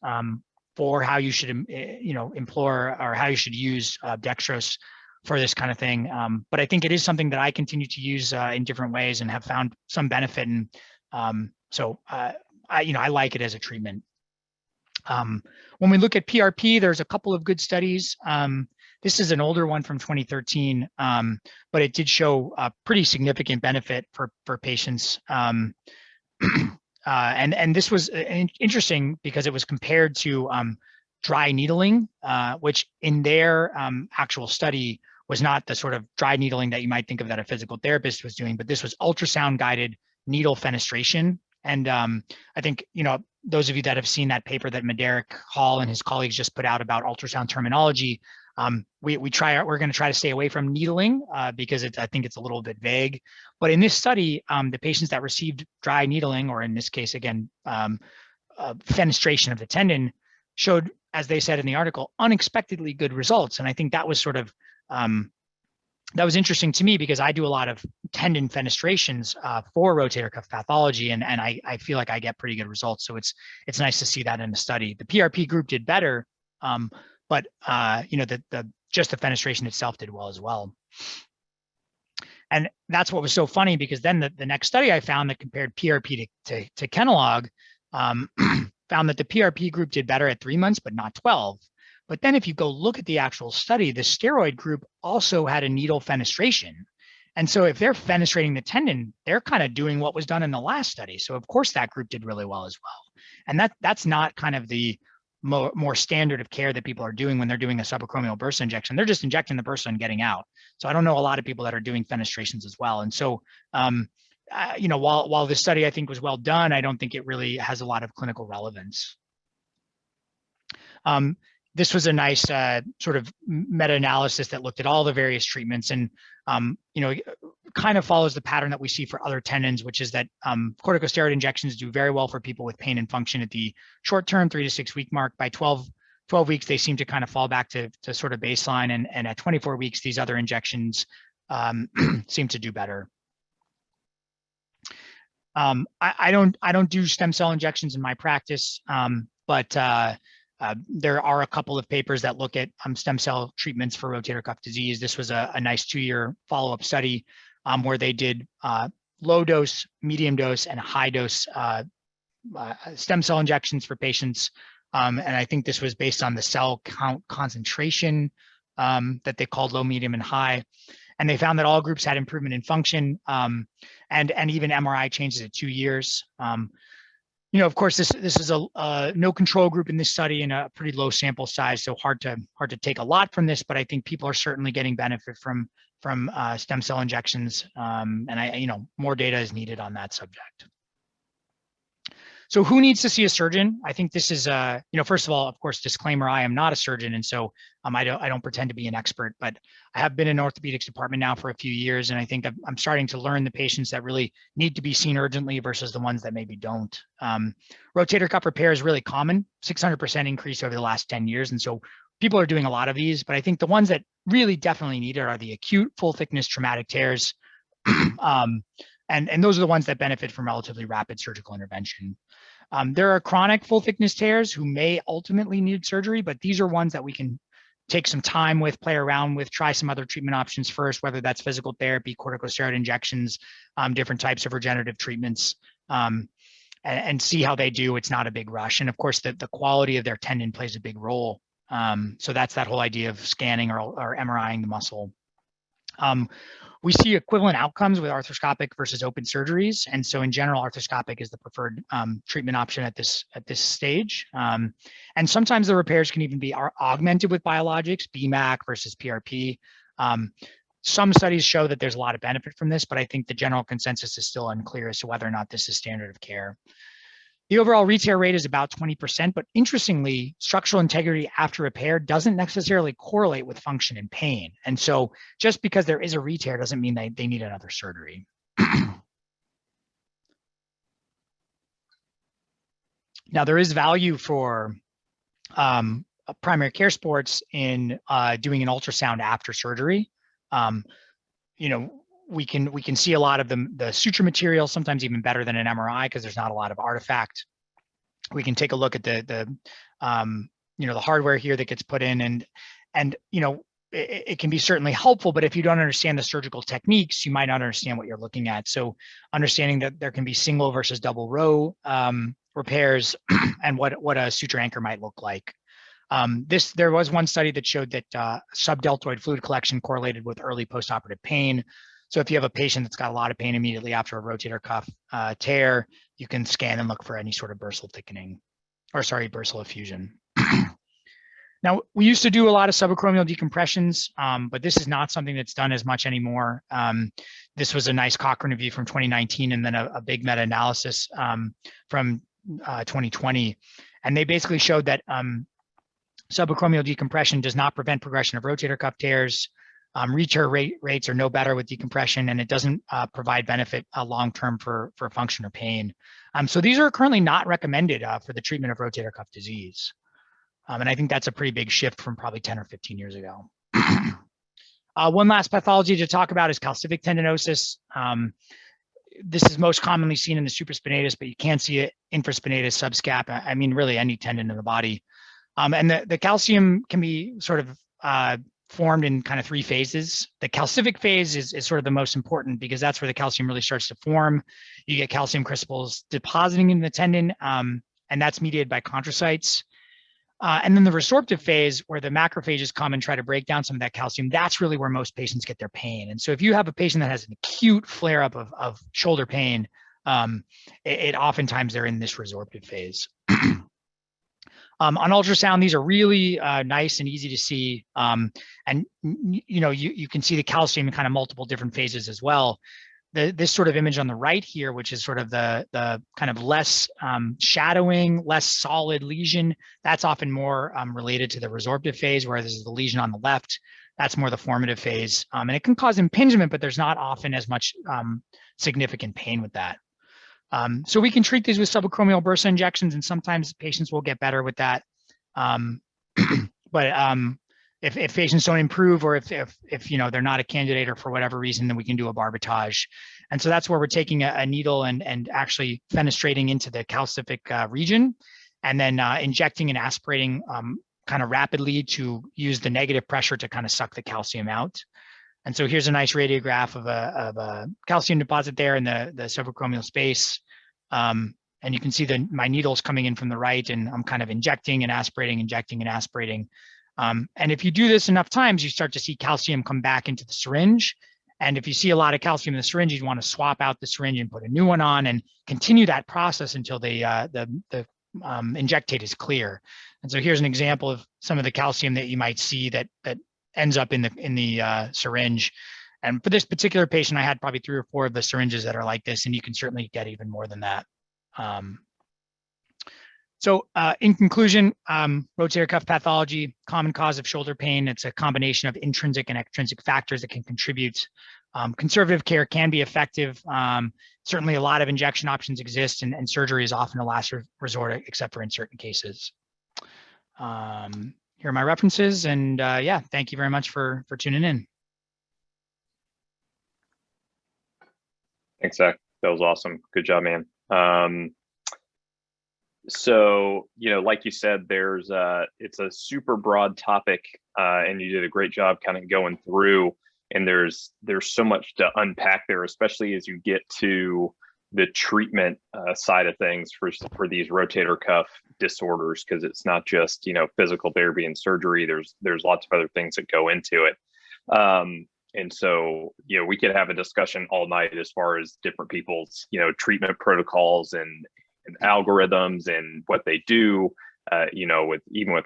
for how you should, implore or how you should use dextrose for this kind of thing. But I think it is something that I continue to use in different ways and have found some benefit. And I like it as a treatment. When we look at PRP, there's a couple of good studies. This is an older one from 2013, but it did show a pretty significant benefit for patients. And this was interesting because it was compared to dry needling, which in their actual study was not the sort of dry needling that you might think of that a physical therapist was doing, but this was ultrasound guided needle fenestration. And I think, those of you that have seen that paper that Mederick Hall and his colleagues just put out about ultrasound terminology, we're going to try to stay away from needling because I think it's a little bit vague. But in this study, the patients that received dry needling, or in this case, again, fenestration of the tendon, showed, as they said in the article, unexpectedly good results. And I think that was sort of, that was interesting to me because I do a lot of tendon fenestrations for rotator cuff pathology, and I feel like I get pretty good results. So it's nice to see that in the study. The PRP group did better, but just the fenestration itself did well as well. And that's what was so funny, because then the next study I found that compared PRP to Kenalog found that the PRP group did better at 3 months, but not 12. But then if you go look at the actual study, the steroid group also had a needle fenestration. And so if they're fenestrating the tendon, they're kind of doing what was done in the last study. So of course that group did really well as well. And that's not kind of the more standard of care that people are doing when they're doing a subacromial bursa injection. They're just injecting the bursa and getting out. So I don't know a lot of people that are doing fenestrations as well. And so, while this study I think was well done, I don't think it really has a lot of clinical relevance. This was a nice sort of meta-analysis that looked at all the various treatments and, kind of follows the pattern that we see for other tendons, which is that corticosteroid injections do very well for people with pain and function at the short-term 3 to 6 week mark. By 12 weeks, they seem to kind of fall back to sort of baseline. And at 24 weeks, these other injections seem to do better. I don't do stem cell injections in my practice, but there are a couple of papers that look at stem cell treatments for rotator cuff disease. This was a nice 2-year follow-up study where they did low dose, medium dose, and high dose stem cell injections for patients. And I think this was based on the cell count concentration that they called low, medium, and high. And they found that all groups had improvement in function and even MRI changes at 2 years. Of course, this is a no control group in this study and a pretty low sample size, so hard to take a lot from this. But I think people are certainly getting benefit from stem cell injections, and more data is needed on that subject. So who needs to see a surgeon? I think this is, first of all, of course, disclaimer, I am not a surgeon. And so I don't pretend to be an expert, but I have been in orthopedics department now for a few years. And I think I'm starting to learn the patients that really need to be seen urgently versus the ones that maybe don't. Rotator cuff repair is really common, 600% increase over the last 10 years. And so people are doing a lot of these, but I think the ones that really definitely need it are the acute full thickness traumatic tears. And those are the ones that benefit from relatively rapid surgical intervention. There are chronic full thickness tears who may ultimately need surgery, but these are ones that we can take some time with, play around with, try some other treatment options first, whether that's physical therapy, corticosteroid injections, different types of regenerative treatments, and see how they do. It's not a big rush. And of course, the quality of their tendon plays a big role. So that's that whole idea of scanning or MRIing the muscle. We see equivalent outcomes with arthroscopic versus open surgeries. And so in general, arthroscopic is the preferred treatment option at this stage. And sometimes the repairs can even be augmented with biologics, BMAC versus PRP. Some studies show that there's a lot of benefit from this, but I think the general consensus is still unclear as to whether or not this is standard of care. The overall re-tear rate is about 20%, but interestingly, structural integrity after repair doesn't necessarily correlate with function and pain. And so just because there is a re-tear doesn't mean they need another surgery. Now, there is value for primary care sports in doing an ultrasound after surgery. We can see a lot of the suture material, sometimes even better than an MRI because there's not a lot of artifact. We can take a look at the hardware here that gets put in, and it can be certainly helpful. But if you don't understand the surgical techniques, you might not understand what you're looking at. So understanding that there can be single versus double row repairs and what a suture anchor might look like. There was one study that showed that subdeltoid fluid collection correlated with early postoperative pain. So if you have a patient that's got a lot of pain immediately after a rotator cuff tear, you can scan and look for any sort of bursal thickening, bursal effusion. Now, we used to do a lot of subacromial decompressions, but this is not something that's done as much anymore. This was a nice Cochrane review from 2019 and then a big meta-analysis from 2020. And they basically showed that subacromial decompression does not prevent progression of rotator cuff tears. Re-tear rates are no better with decompression, and it doesn't provide benefit long-term for function or pain. So these are currently not recommended for the treatment of rotator cuff disease. And I think that's a pretty big shift from probably 10 or 15 years ago. One last pathology to talk about is calcific tendinosis. This is most commonly seen in the supraspinatus, but you can see it infraspinatus, subscap, I mean, really any tendon in the body. And the calcium can be sort of formed in kind of three phases. The calcific phase is sort of the most important because that's where the calcium really starts to form. You get calcium crystals depositing in the tendon, and that's mediated by chondrocytes. And then the resorptive phase, where the macrophages come and try to break down some of that calcium, that's really where most patients get their pain. And so if you have a patient that has an acute flare-up of shoulder pain, it oftentimes they're in this resorptive phase. On ultrasound, these are really nice and easy to see. And you can see the calcium in kind of multiple different phases as well. This sort of image on the right here, which is sort of the kind of less shadowing, less solid lesion, that's often more related to the resorptive phase, whereas this is the lesion on the left, that's more the formative phase. And it can cause impingement, but there's not often as much significant pain with that. So we can treat these with subacromial bursa injections, and sometimes patients will get better with that. But if patients don't improve, or if they're not a candidate, or for whatever reason, then we can do a barbatage. And so that's where we're taking a needle and actually fenestrating into the calcific region, and then injecting and aspirating kind of rapidly to use the negative pressure to kind of suck the calcium out. And so here's a nice radiograph of a calcium deposit there in the subacromial space. And you can see my needle's coming in from the right, and I'm kind of injecting and aspirating, injecting and aspirating. And if you do this enough times, you start to see calcium come back into the syringe. And if you see a lot of calcium in the syringe, you want to swap out the syringe and put a new one on and continue that process until the injectate is clear. And so here's an example of some of the calcium that you might see that ends up in the syringe. And for this particular patient, I had probably 3 or 4 of the syringes that are like this, and you can certainly get even more than that. So in conclusion, rotator cuff pathology, common cause of shoulder pain. It's a combination of intrinsic and extrinsic factors that can contribute. Conservative care can be effective. Certainly a lot of injection options exist, and surgery is often a last resort, except for in certain cases. Here are my references, and yeah, thank you very much for tuning in. Thanks, Zach. That was awesome. Good job, man. So, like you said, it's a super broad topic, and you did a great job kind of going through, and there's so much to unpack there, especially as you get to the treatment side of things for these rotator cuff disorders, because it's not just, physical therapy and surgery. There's lots of other things that go into it. And so, we could have a discussion all night as far as different people's, treatment protocols and algorithms and what they do, with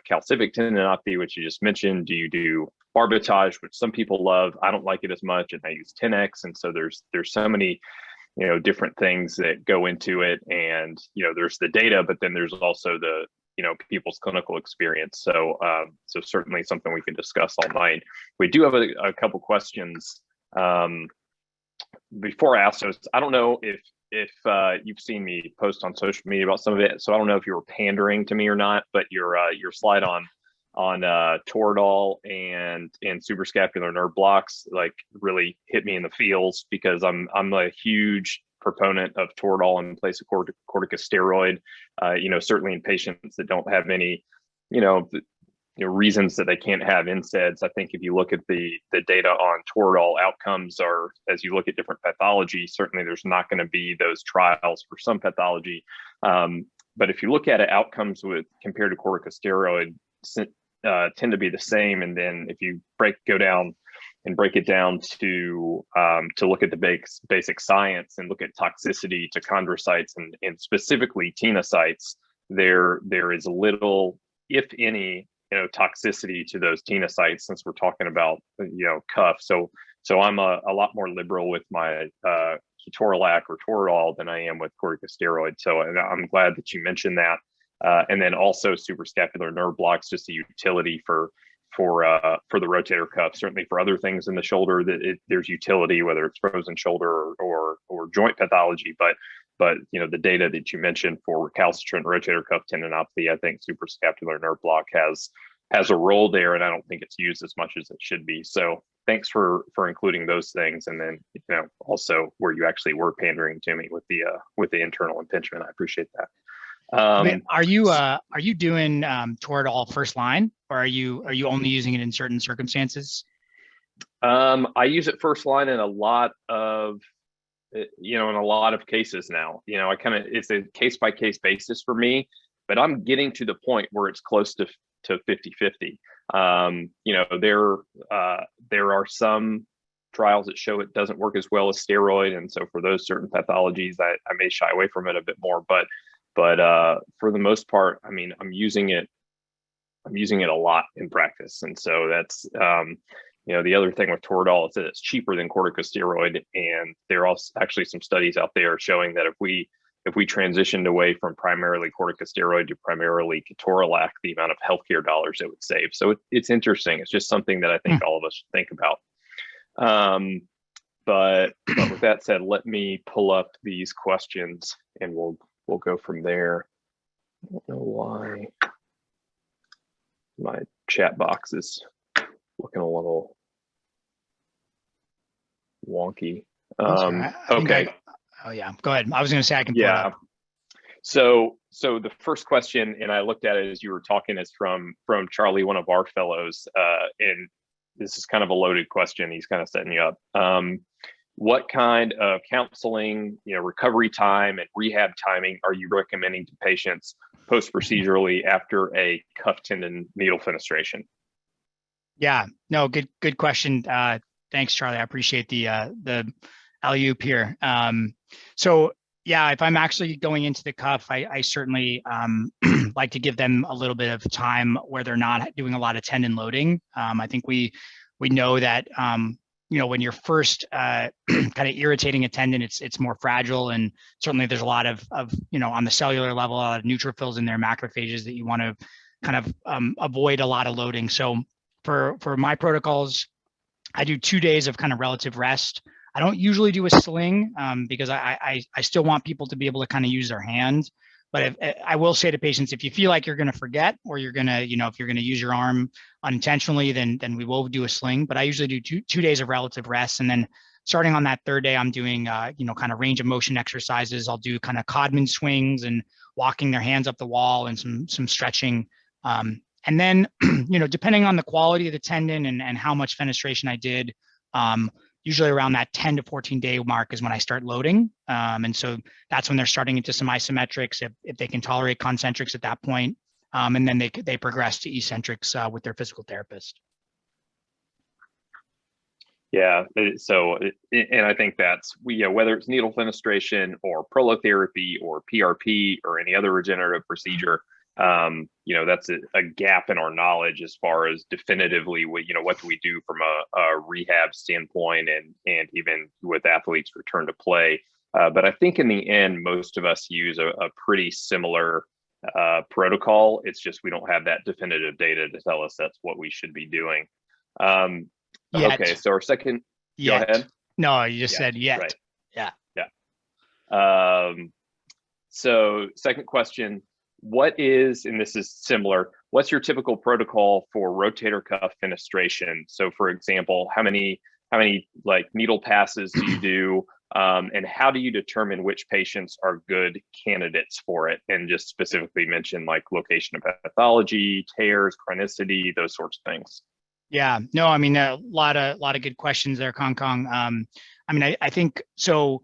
calcific tendinopathy, which you just mentioned. Do you do Barbatage, which some people love? I don't like it as much, and I use 10X. And so there's so many, different things that go into it. And, there's the data, but then there's also the, people's clinical experience. So, so certainly something we can discuss all night. We do have a couple questions. Before I ask those, I don't know if you've seen me post on social media about some of it, so I don't know if you were pandering to me or not, but your slide on Toradol and Super Scapular Nerve Blocks like really hit me in the feels, because I'm a huge proponent of Toradol in place of corticosteroid. Certainly in patients that don't have any, reasons that they can't have NSAIDs. I think if you look at the data on Toradol, outcomes are, as you look at different pathology, certainly there's not going to be those trials for some pathology. But if you look at it, outcomes compared to corticosteroid tend to be the same. And then if you break it down to look at the basic science and look at toxicity to chondrocytes and specifically tenocytes, there is little, if any, toxicity to those tenocytes, since we're talking about, cuff. So I'm a lot more liberal with my ketorolac or Toradol than I am with corticosteroid. So, and I'm glad that you mentioned that. And then also Super Scapular Nerve Blocks, just a utility for the rotator cuff. Certainly for other things in the shoulder, there's utility, whether it's frozen shoulder or joint pathology. But the data that you mentioned for recalcitrant rotator cuff tendinopathy, I think Super Scapular Nerve Block has a role there, and I don't think it's used as much as it should be. So thanks for including those things, and then also where you actually were pandering to me with the internal impingement. I appreciate that. Are you doing Toradol first line, or are you only using it in certain circumstances? I use it first line in a lot of cases now. It's a case by case basis for me, but I'm getting to the point where it's close to 50-50. There are some trials that show it doesn't work as well as steroid, and so for those certain pathologies, I may shy away from it a bit more. But for the most part, I'm using it a lot in practice, and so that's the other thing with Toradol is that it's cheaper than corticosteroid, and there are also actually some studies out there showing that if we transitioned away from primarily corticosteroid to primarily ketorolac, the amount of healthcare dollars it would save. So it's interesting. It's just something that I think all of us should think about. But with that said, let me pull up these questions and we'll go from there. I don't know why my chat box is looking a little wonky. Okay. Oh yeah, go ahead. I was going to say I can pull it up. So the first question, and I looked at it as you were talking, is from Charlie, one of our fellows, and this is kind of a loaded question. He's kind of setting you up. What kind of counseling, recovery time and rehab timing are you recommending to patients post-procedurally after a cuff tendon needle fenestration? Yeah, no, good question. Thanks, Charlie. I appreciate the alley-oop here. So yeah, if I'm actually going into the cuff, I certainly like to give them a little bit of time where they're not doing a lot of tendon loading. I think we know that when you're first kind of irritating a tendon, it's more fragile, and certainly there's a lot of on the cellular level, a lot of neutrophils in there, macrophages that you want to kind of avoid a lot of loading. So for my protocols, I do 2 days of kind of relative rest. I don't usually do a sling because I still want people to be able to kind of use their hands. But I will say to patients, if you feel like you're going to forget, or you're going to, if you're going to use your arm unintentionally, then we will do a sling. But I usually do two days of relative rest. And then starting on that third day, I'm doing, kind of range of motion exercises. I'll do kind of Codman swings and walking their hands up the wall and some stretching. And then, depending on the quality of the tendon and how much fenestration I did, usually around that 10 to 14 day mark is when I start loading. And so that's when they're starting into some isometrics, if they can tolerate concentrics at that point. And then they progress to eccentrics with their physical therapist. Yeah. So, and I think that's, whether it's needle fenestration or prolotherapy or PRP or any other regenerative procedure, that's a gap in our knowledge as far as definitively what do we do from a rehab standpoint and even with athletes return to play. But I think in the end, most of us use a pretty similar protocol. It's just we don't have that definitive data to tell us that's what we should be doing. Okay, so our second, yet. Go ahead. No, you just said yet. Right. Yeah. So second question, what is, and this is similar, what's your typical protocol for rotator cuff fenestration? So for example, how many like needle passes do you do? And how do you determine which patients are good candidates for it? And just specifically mention like location of pathology, tears, chronicity, those sorts of things. Yeah, no, I mean, a lot of good questions there, Kong. I think so.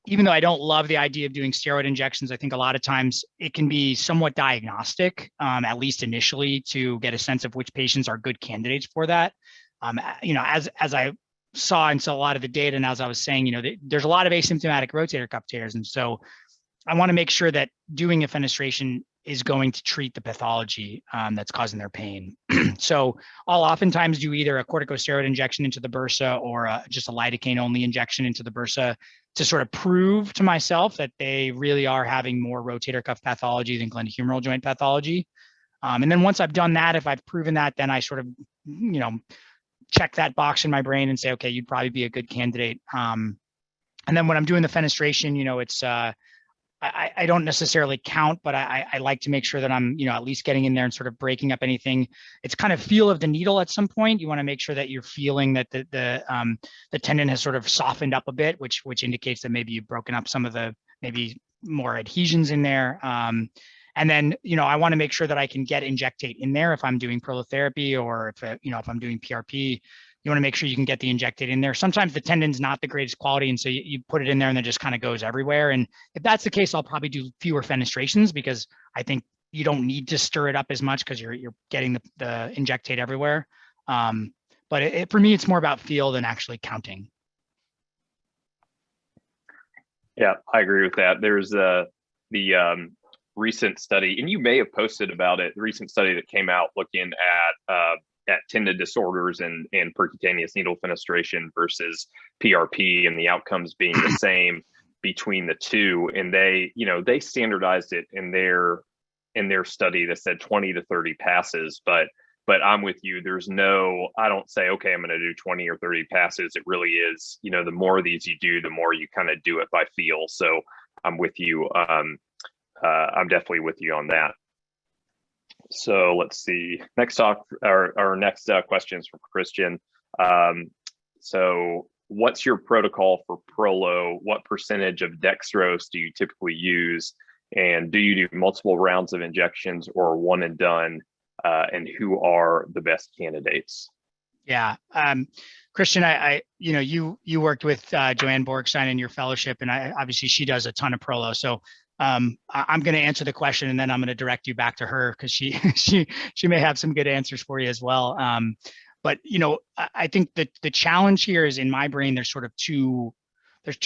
Even though I don't love the idea of doing steroid injections, I think a lot of times it can be somewhat diagnostic, at least initially, to get a sense of which patients are good candidates for that. As I saw into a lot of the data, and as I was saying, there's a lot of asymptomatic rotator cuff tears, and so I want to make sure that doing a fenestration is going to treat the pathology that's causing their pain. So I'll oftentimes do either a corticosteroid injection into the bursa or just a lidocaine only injection into the bursa to sort of prove to myself that they really are having more rotator cuff pathology than glenohumeral joint pathology. And then once I've done that, if I've proven that, then I sort of, check that box in my brain and say, okay, you'd probably be a good candidate. And then when I'm doing the fenestration, it's, I don't necessarily count, but I like to make sure that I'm, at least getting in there and sort of breaking up anything. It's kind of feel of the needle at some point. You want to make sure that you're feeling that the tendon has sort of softened up a bit, which indicates that maybe you've broken up some of the maybe more adhesions in there. And then, I want to make sure that I can get injectate in there if I'm doing prolotherapy or if I'm doing PRP. You want to make sure you can get the injectate in there. Sometimes the tendon's not the greatest quality, and so you put it in there and it just kind of goes everywhere. And if that's the case, I'll probably do fewer fenestrations because I think you don't need to stir it up as much because you're getting the injectate everywhere. But for me, it's more about feel than actually counting. Yeah, I agree with that. There's the recent study, and you may have posted about it, the recent study that came out looking at tendon disorders and percutaneous needle fenestration versus PRP, and the outcomes being the same between the two. And they standardized it in their study that said 20 to 30 passes. But I'm with you. I don't say, okay, I'm going to do 20 or 30 passes. It really is, the more of these you do, the more you kind of do it by feel. So I'm with you. I'm definitely with you on that. So let's see. Next questions from Christian. So what's your protocol for Prolo? What percentage of dextrose do you typically use? And do you do multiple rounds of injections or one and done? And who are the best candidates? Yeah. Christian, you worked with Joanne Borgstein in your fellowship, and obviously she does a ton of Prolo. So I'm going to answer the question, and then I'm going to direct you back to her because she may have some good answers for you as well. But I think that the challenge here is, in my brain, there's two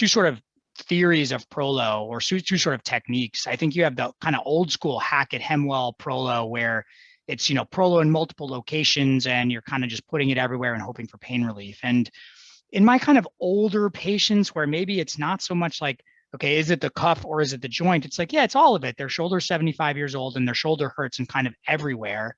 sort of theories of Prolo, or two sort of techniques. I think you have the kind of old school Hackett Hemwell Prolo, where it's Prolo in multiple locations and you're kind of just putting it everywhere and hoping for pain relief. And in my kind of older patients, where maybe it's not so much like, okay, is it the cuff or is it the joint? It's like, yeah, it's all of it. Their shoulder's 75 years old and their shoulder hurts and kind of everywhere.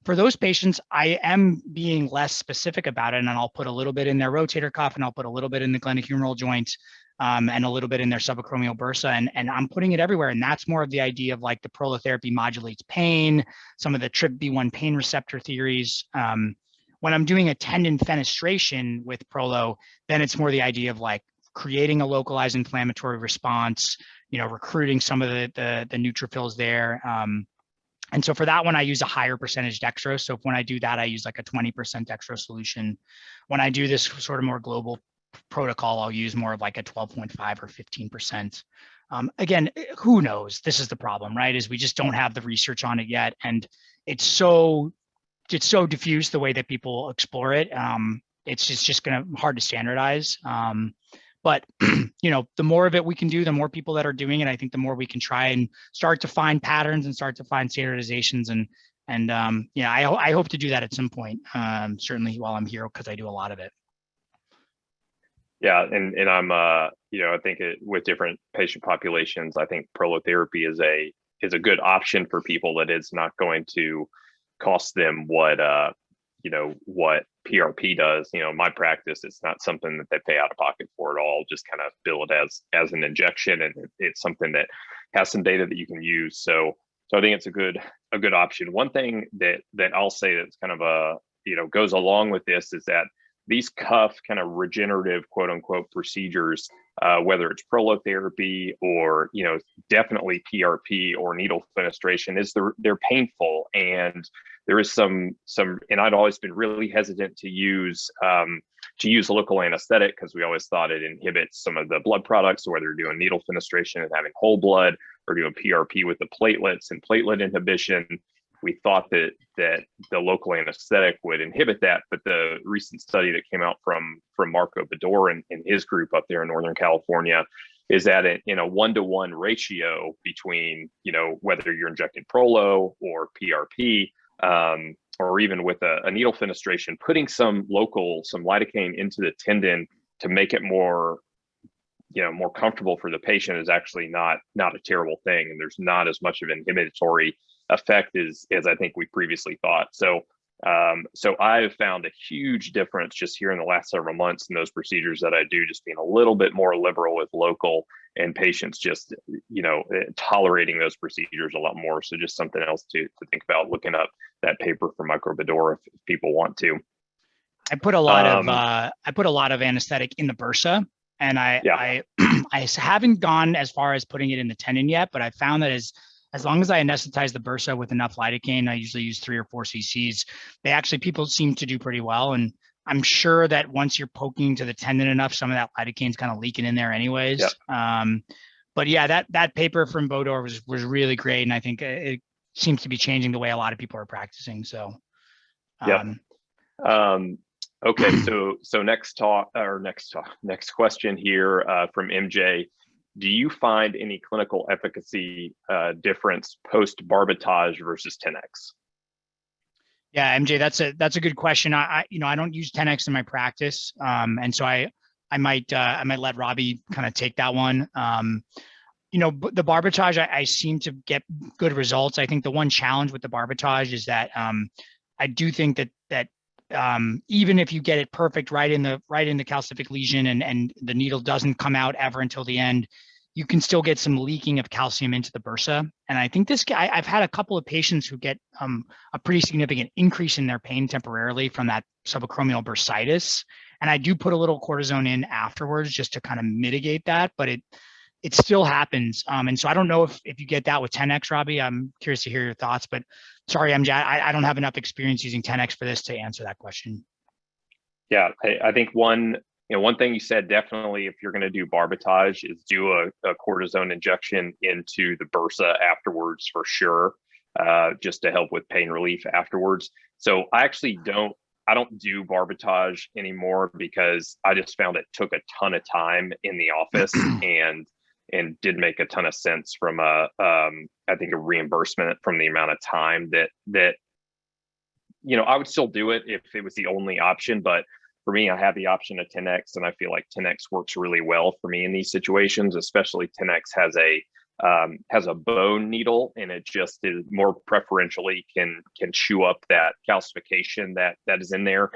For those patients, I am being less specific about it, and I'll put a little bit in their rotator cuff, and I'll put a little bit in the glenohumeral joint, and a little bit in their subacromial bursa, and I'm putting it everywhere. And that's more of the idea of like the prolotherapy modulates pain, some of the TRPV1 pain receptor theories. When I'm doing a tendon fenestration with Prolo, then it's more the idea of like creating a localized inflammatory response, recruiting some of the neutrophils there. And so for that one, I use a higher percentage dextrose. So when I do that, I use like a 20% dextrose solution. When I do this sort of more global protocol, I'll use more of like a 12.5 or 15%. Again, who knows? This is the problem, right? Is we just don't have the research on it yet. And it's so diffuse the way that people explore it. It's just hard to standardize. But the more of it we can do, the more people that are doing it, I think the more we can try and start to find patterns and start to find standardizations. And I hope to do that at some point, certainly while I'm here, because I do a lot of it. Yeah, and I'm I think with different patient populations, I think prolotherapy is a good option for people that is not going to cost them what PRP does. My practice, it's not something that they pay out of pocket for at all. Just kind of bill it as an injection, and it's something that has some data that you can use. So I think it's a good option. One thing that I'll say that's kind of goes along with this is that these cuff kind of regenerative quote unquote procedures, whether it's prolotherapy or definitely PRP or needle fenestration, they're painful, and there is some, and I'd always been really hesitant to use local anesthetic, because we always thought it inhibits some of the blood products, whether you're doing needle fenestration and having whole blood or doing PRP with the platelets and platelet inhibition. We thought that the local anesthetic would inhibit that, but the recent study that came out from Marco Bador and his group up there in Northern California is that in a 1-to-1 ratio between whether you're injecting Prolo or PRP, or even with a needle fenestration, putting some lidocaine into the tendon to make it more comfortable for the patient is actually not a terrible thing, and there's not as much of an inhibitory effect as I think we previously thought. So I've found a huge difference just here in the last several months in those procedures that I do, just being a little bit more liberal with local, and patients just tolerating those procedures a lot more. So just something else to think about, looking up that paper from Marco Bador if people want to. I put a lot of anesthetic in the bursa, and I haven't gone as far as putting it in the tendon yet, but I found that as long as I anesthetize the bursa with enough lidocaine, I usually use 3 or 4 cc's. People seem to do pretty well. And I'm sure that once you're poking to the tendon enough, some of that lidocaine's kind of leaking in there anyways. Yep. But yeah, that paper from Bador was really great. And I think it seems to be changing the way a lot of people are practicing. So, okay. So next question here from MJ. Do you find any clinical efficacy difference post Barbatage versus 10x? Yeah, MJ, that's a good question. I don't use 10x in my practice, and so I might let Robbie kind of take that one. The Barbatage, I seem to get good results. I think the one challenge with the Barbatage is that I do think that even if you get it perfect right in the calcific lesion and the needle doesn't come out ever until the end, you can still get some leaking of calcium into the bursa. And I think I've had a couple of patients who get a pretty significant increase in their pain temporarily from that subacromial bursitis. And I do put a little cortisone in afterwards just to kind of mitigate that, but it still happens. And so I don't know if you get that with 10x, Robbie. I'm curious to hear your thoughts, but sorry, MJ, I don't have enough experience using 10x for this to answer that question. Yeah, I think one thing you said, definitely, if you're going to do Barbatage, is do a cortisone injection into the bursa afterwards for sure, just to help with pain relief afterwards. So I I don't do Barbatage anymore because I just found it took a ton of time in the office and did make a ton of sense from I think a reimbursement from the amount of time that I would still do it if it was the only option, but for me, I have the option of 10X, and I feel like 10X works really well for me in these situations. Especially 10X has a bone needle, and it just is more preferentially can chew up that calcification that is in there.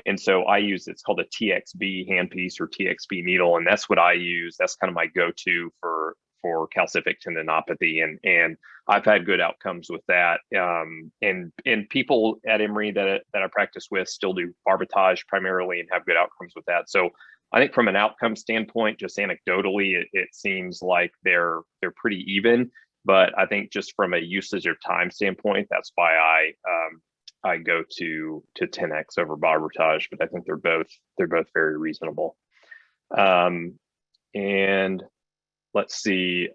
And so I use, it's called a TXB handpiece or TXB needle, and that's what I use. That's kind of my go-to for calcific tendinopathy, and I've had good outcomes with that. And people at Emory that I practice with still do Barbatage primarily and have good outcomes with that. So I think from an outcome standpoint, just anecdotally, it seems like they're pretty even. But I think just from a usage or time standpoint, that's why I go to 10X over Barbatage. But I think they're both very reasonable. And let's see,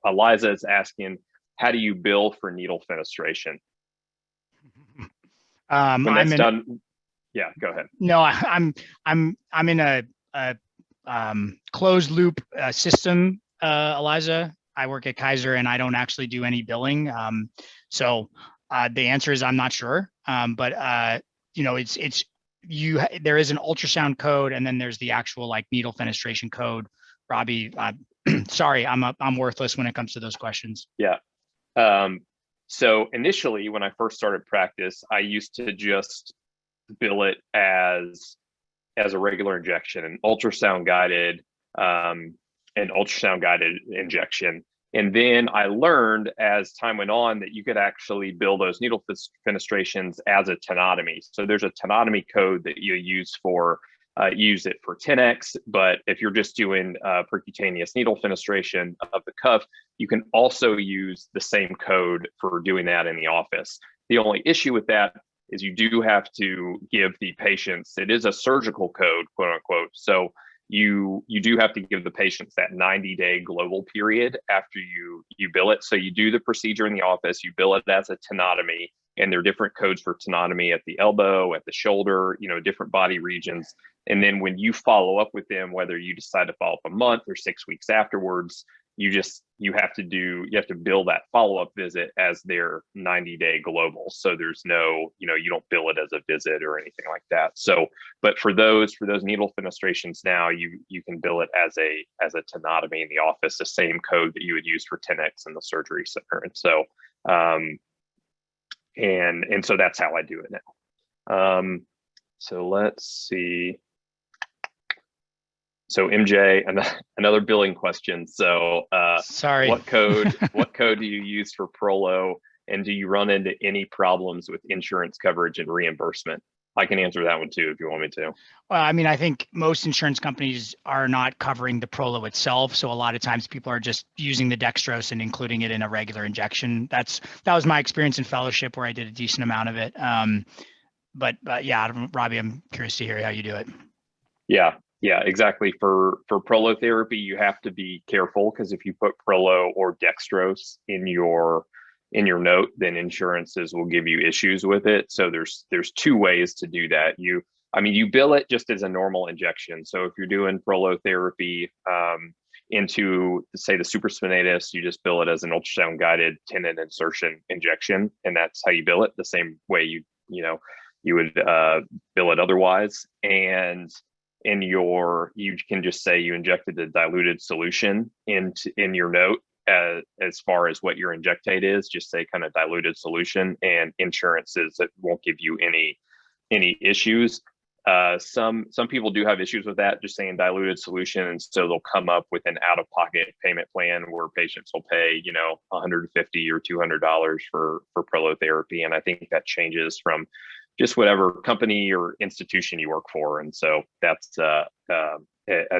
Eliza is asking, how do you bill for needle fenestration? When that's done, yeah, go ahead. No, I'm in a closed loop system, Eliza. I work at Kaiser and I don't actually do any billing. So the answer is I'm not sure. But there is an ultrasound code, and then there's the actual like needle fenestration code. Robbie, sorry, I'm worthless when it comes to those questions. Yeah. So initially, when I first started practice, I used to just bill it as a regular injection, an ultrasound guided injection. And then I learned as time went on that you could actually bill those needle fenestrations as a tenotomy. So there's a tenotomy code that you use it for 10X, but if you're just doing percutaneous needle fenestration of the cuff, you can also use the same code for doing that in the office. The only issue with that is you do have to give the patients, it is a surgical code, quote unquote. So you do have to give the patients that 90-day global period after you bill it. So you do the procedure in the office, you bill it as a tenotomy, and there are different codes for tenotomy at the elbow, at the shoulder, different body regions. And then when you follow up with them, whether you decide to follow up a month or 6 weeks afterwards, you have to bill that follow-up visit as their 90-day global. So there's no, you don't bill it as a visit or anything like that. So, but for those needle fenestrations now, you can bill it as a tenotomy in the office, the same code that you would use for 10X in the surgery center. And so, and so that's how I do it now. So let's see. So MJ, another billing question. So sorry, what code do you use for Prolo, and do you run into any problems with insurance coverage and reimbursement? I can answer that one too if you want me to. Well, I mean, I think most insurance companies are not covering the Prolo itself. So a lot of times people are just using the dextrose and including it in a regular injection. That was my experience in fellowship where I did a decent amount of it. But yeah, Robbie, I'm curious to hear how you do it. Yeah, exactly. For Prolotherapy, you have to be careful because if you put Prolo or dextrose in your note, then insurances will give you issues with it. So there's two ways to do that. You bill it just as a normal injection. So if you're doing Prolotherapy into, say, the supraspinatus, you just bill it as an ultrasound guided tendon insertion injection, and that's how you bill it, the same way you would bill it otherwise. And you can just say you injected a diluted solution in your note as far as what your injectate is. Just say kind of diluted solution, and insurances that won't give you any issues. Some people do have issues with that, just saying diluted solution, and so they'll come up with an out-of-pocket payment plan where patients will pay $150 or $200 for Prolotherapy, and I think that changes from just whatever company or institution you work for. And so that's, I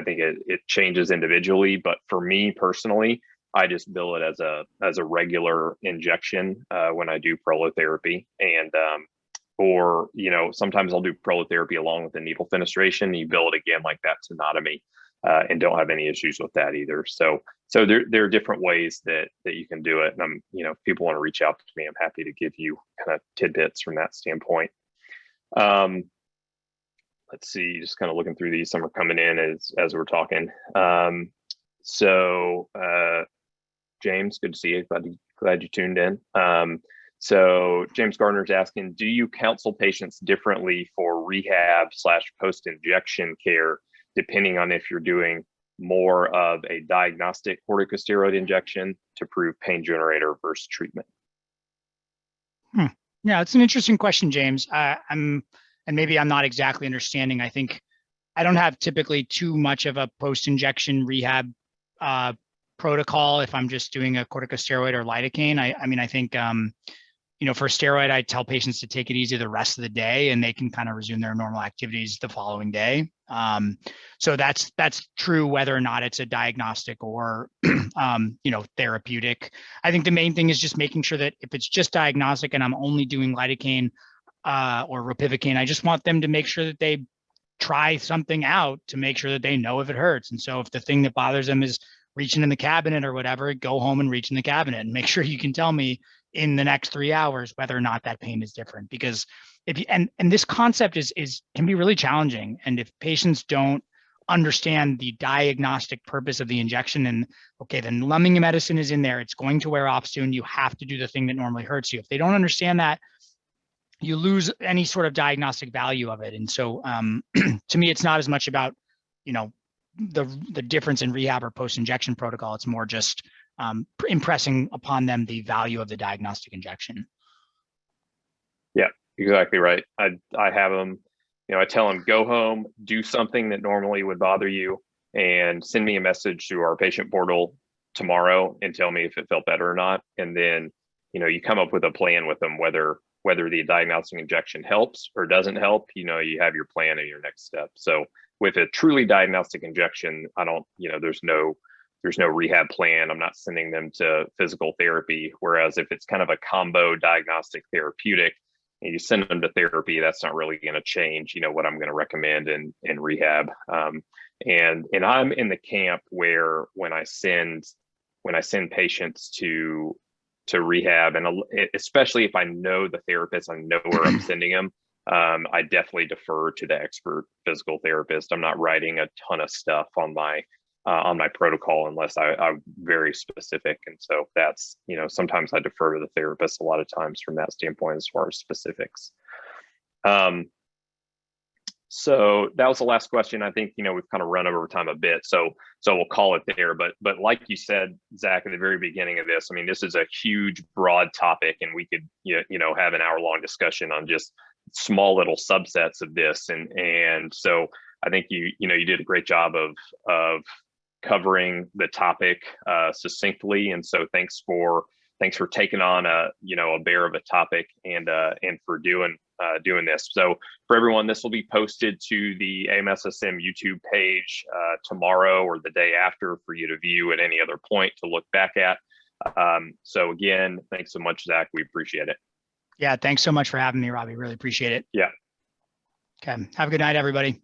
think it changes individually, but for me personally, I just bill it as a regular injection when I do Prolotherapy. And, or, sometimes I'll do Prolotherapy along with the needle fenestration, and you bill it again like that tenotomy, and don't have any issues with that either. So there are different ways that you can do it. And if people want to reach out to me, I'm happy to give you kind of tidbits from that standpoint. let's see, just kind of looking through these. Some are coming in as we're talking. James, good to see you. Glad you tuned in. So James Gardner's asking, do you counsel patients differently for rehab / post-injection care, depending on if you're doing more of a diagnostic corticosteroid injection to prove pain generator versus treatment? Yeah, it's an interesting question, James. And maybe I'm not exactly understanding. I think I don't have typically too much of a post-injection rehab protocol if I'm just doing a corticosteroid or lidocaine. I mean, I think, for steroid, I tell patients to take it easy the rest of the day and they can kind of resume their normal activities the following day. So that's true whether or not it's a diagnostic or, therapeutic. I think the main thing is just making sure that if it's just diagnostic and I'm only doing lidocaine or ropivacaine, I just want them to make sure that they try something out to make sure that they know if it hurts. And so if the thing that bothers them is reaching in the cabinet or whatever, go home and reach in the cabinet and make sure you can tell me in the next 3 hours whether or not that pain is different. Because if you, and this concept can be really challenging. And if patients don't understand the diagnostic purpose of the injection and okay, then numbing medicine is in there, it's going to wear off soon, you have to do the thing that normally hurts you. If they don't understand that, you lose any sort of diagnostic value of it. And so to me, it's not as much about, the difference in rehab or post-injection protocol. It's more just impressing upon them the value of the diagnostic injection. Yeah, exactly right. I have them, I tell them, go home, do something that normally would bother you, and send me a message through our patient portal tomorrow and tell me if it felt better or not. And then, you come up with a plan with them, whether the diagnostic injection helps or doesn't help, you have your plan and your next step. So with a truly diagnostic injection, I don't, there's no rehab plan. I'm not sending them to physical therapy. Whereas if it's kind of a combo diagnostic therapeutic and you send them to therapy, that's not really going to change, what I'm going to recommend in rehab. And I'm in the camp where when I send patients to rehab, and especially if I know the therapist, I know where I'm sending them, I definitely defer to the expert physical therapist. I'm not writing a ton of stuff on my protocol unless I'm very specific. And so that's, sometimes I defer to the therapist a lot of times from that standpoint as far as specifics. So that was the last question. I think, we've kind of run over time a bit, so we'll call it there. But like you said, Zach, at the very beginning of this, I mean, this is a huge, broad topic, and we could, have an hour-long discussion on just small little subsets of this. And so I think you did a great job of covering the topic succinctly. And so thanks for taking on a bear of a topic and for doing this. So for everyone, this will be posted to the AMSSM YouTube page tomorrow or the day after for you to view at any other point to look back at. So again, thanks so much, Zach. We appreciate it. Yeah, thanks so much for having me, Robbie. Really appreciate it. Yeah. Okay. Have a good night, everybody.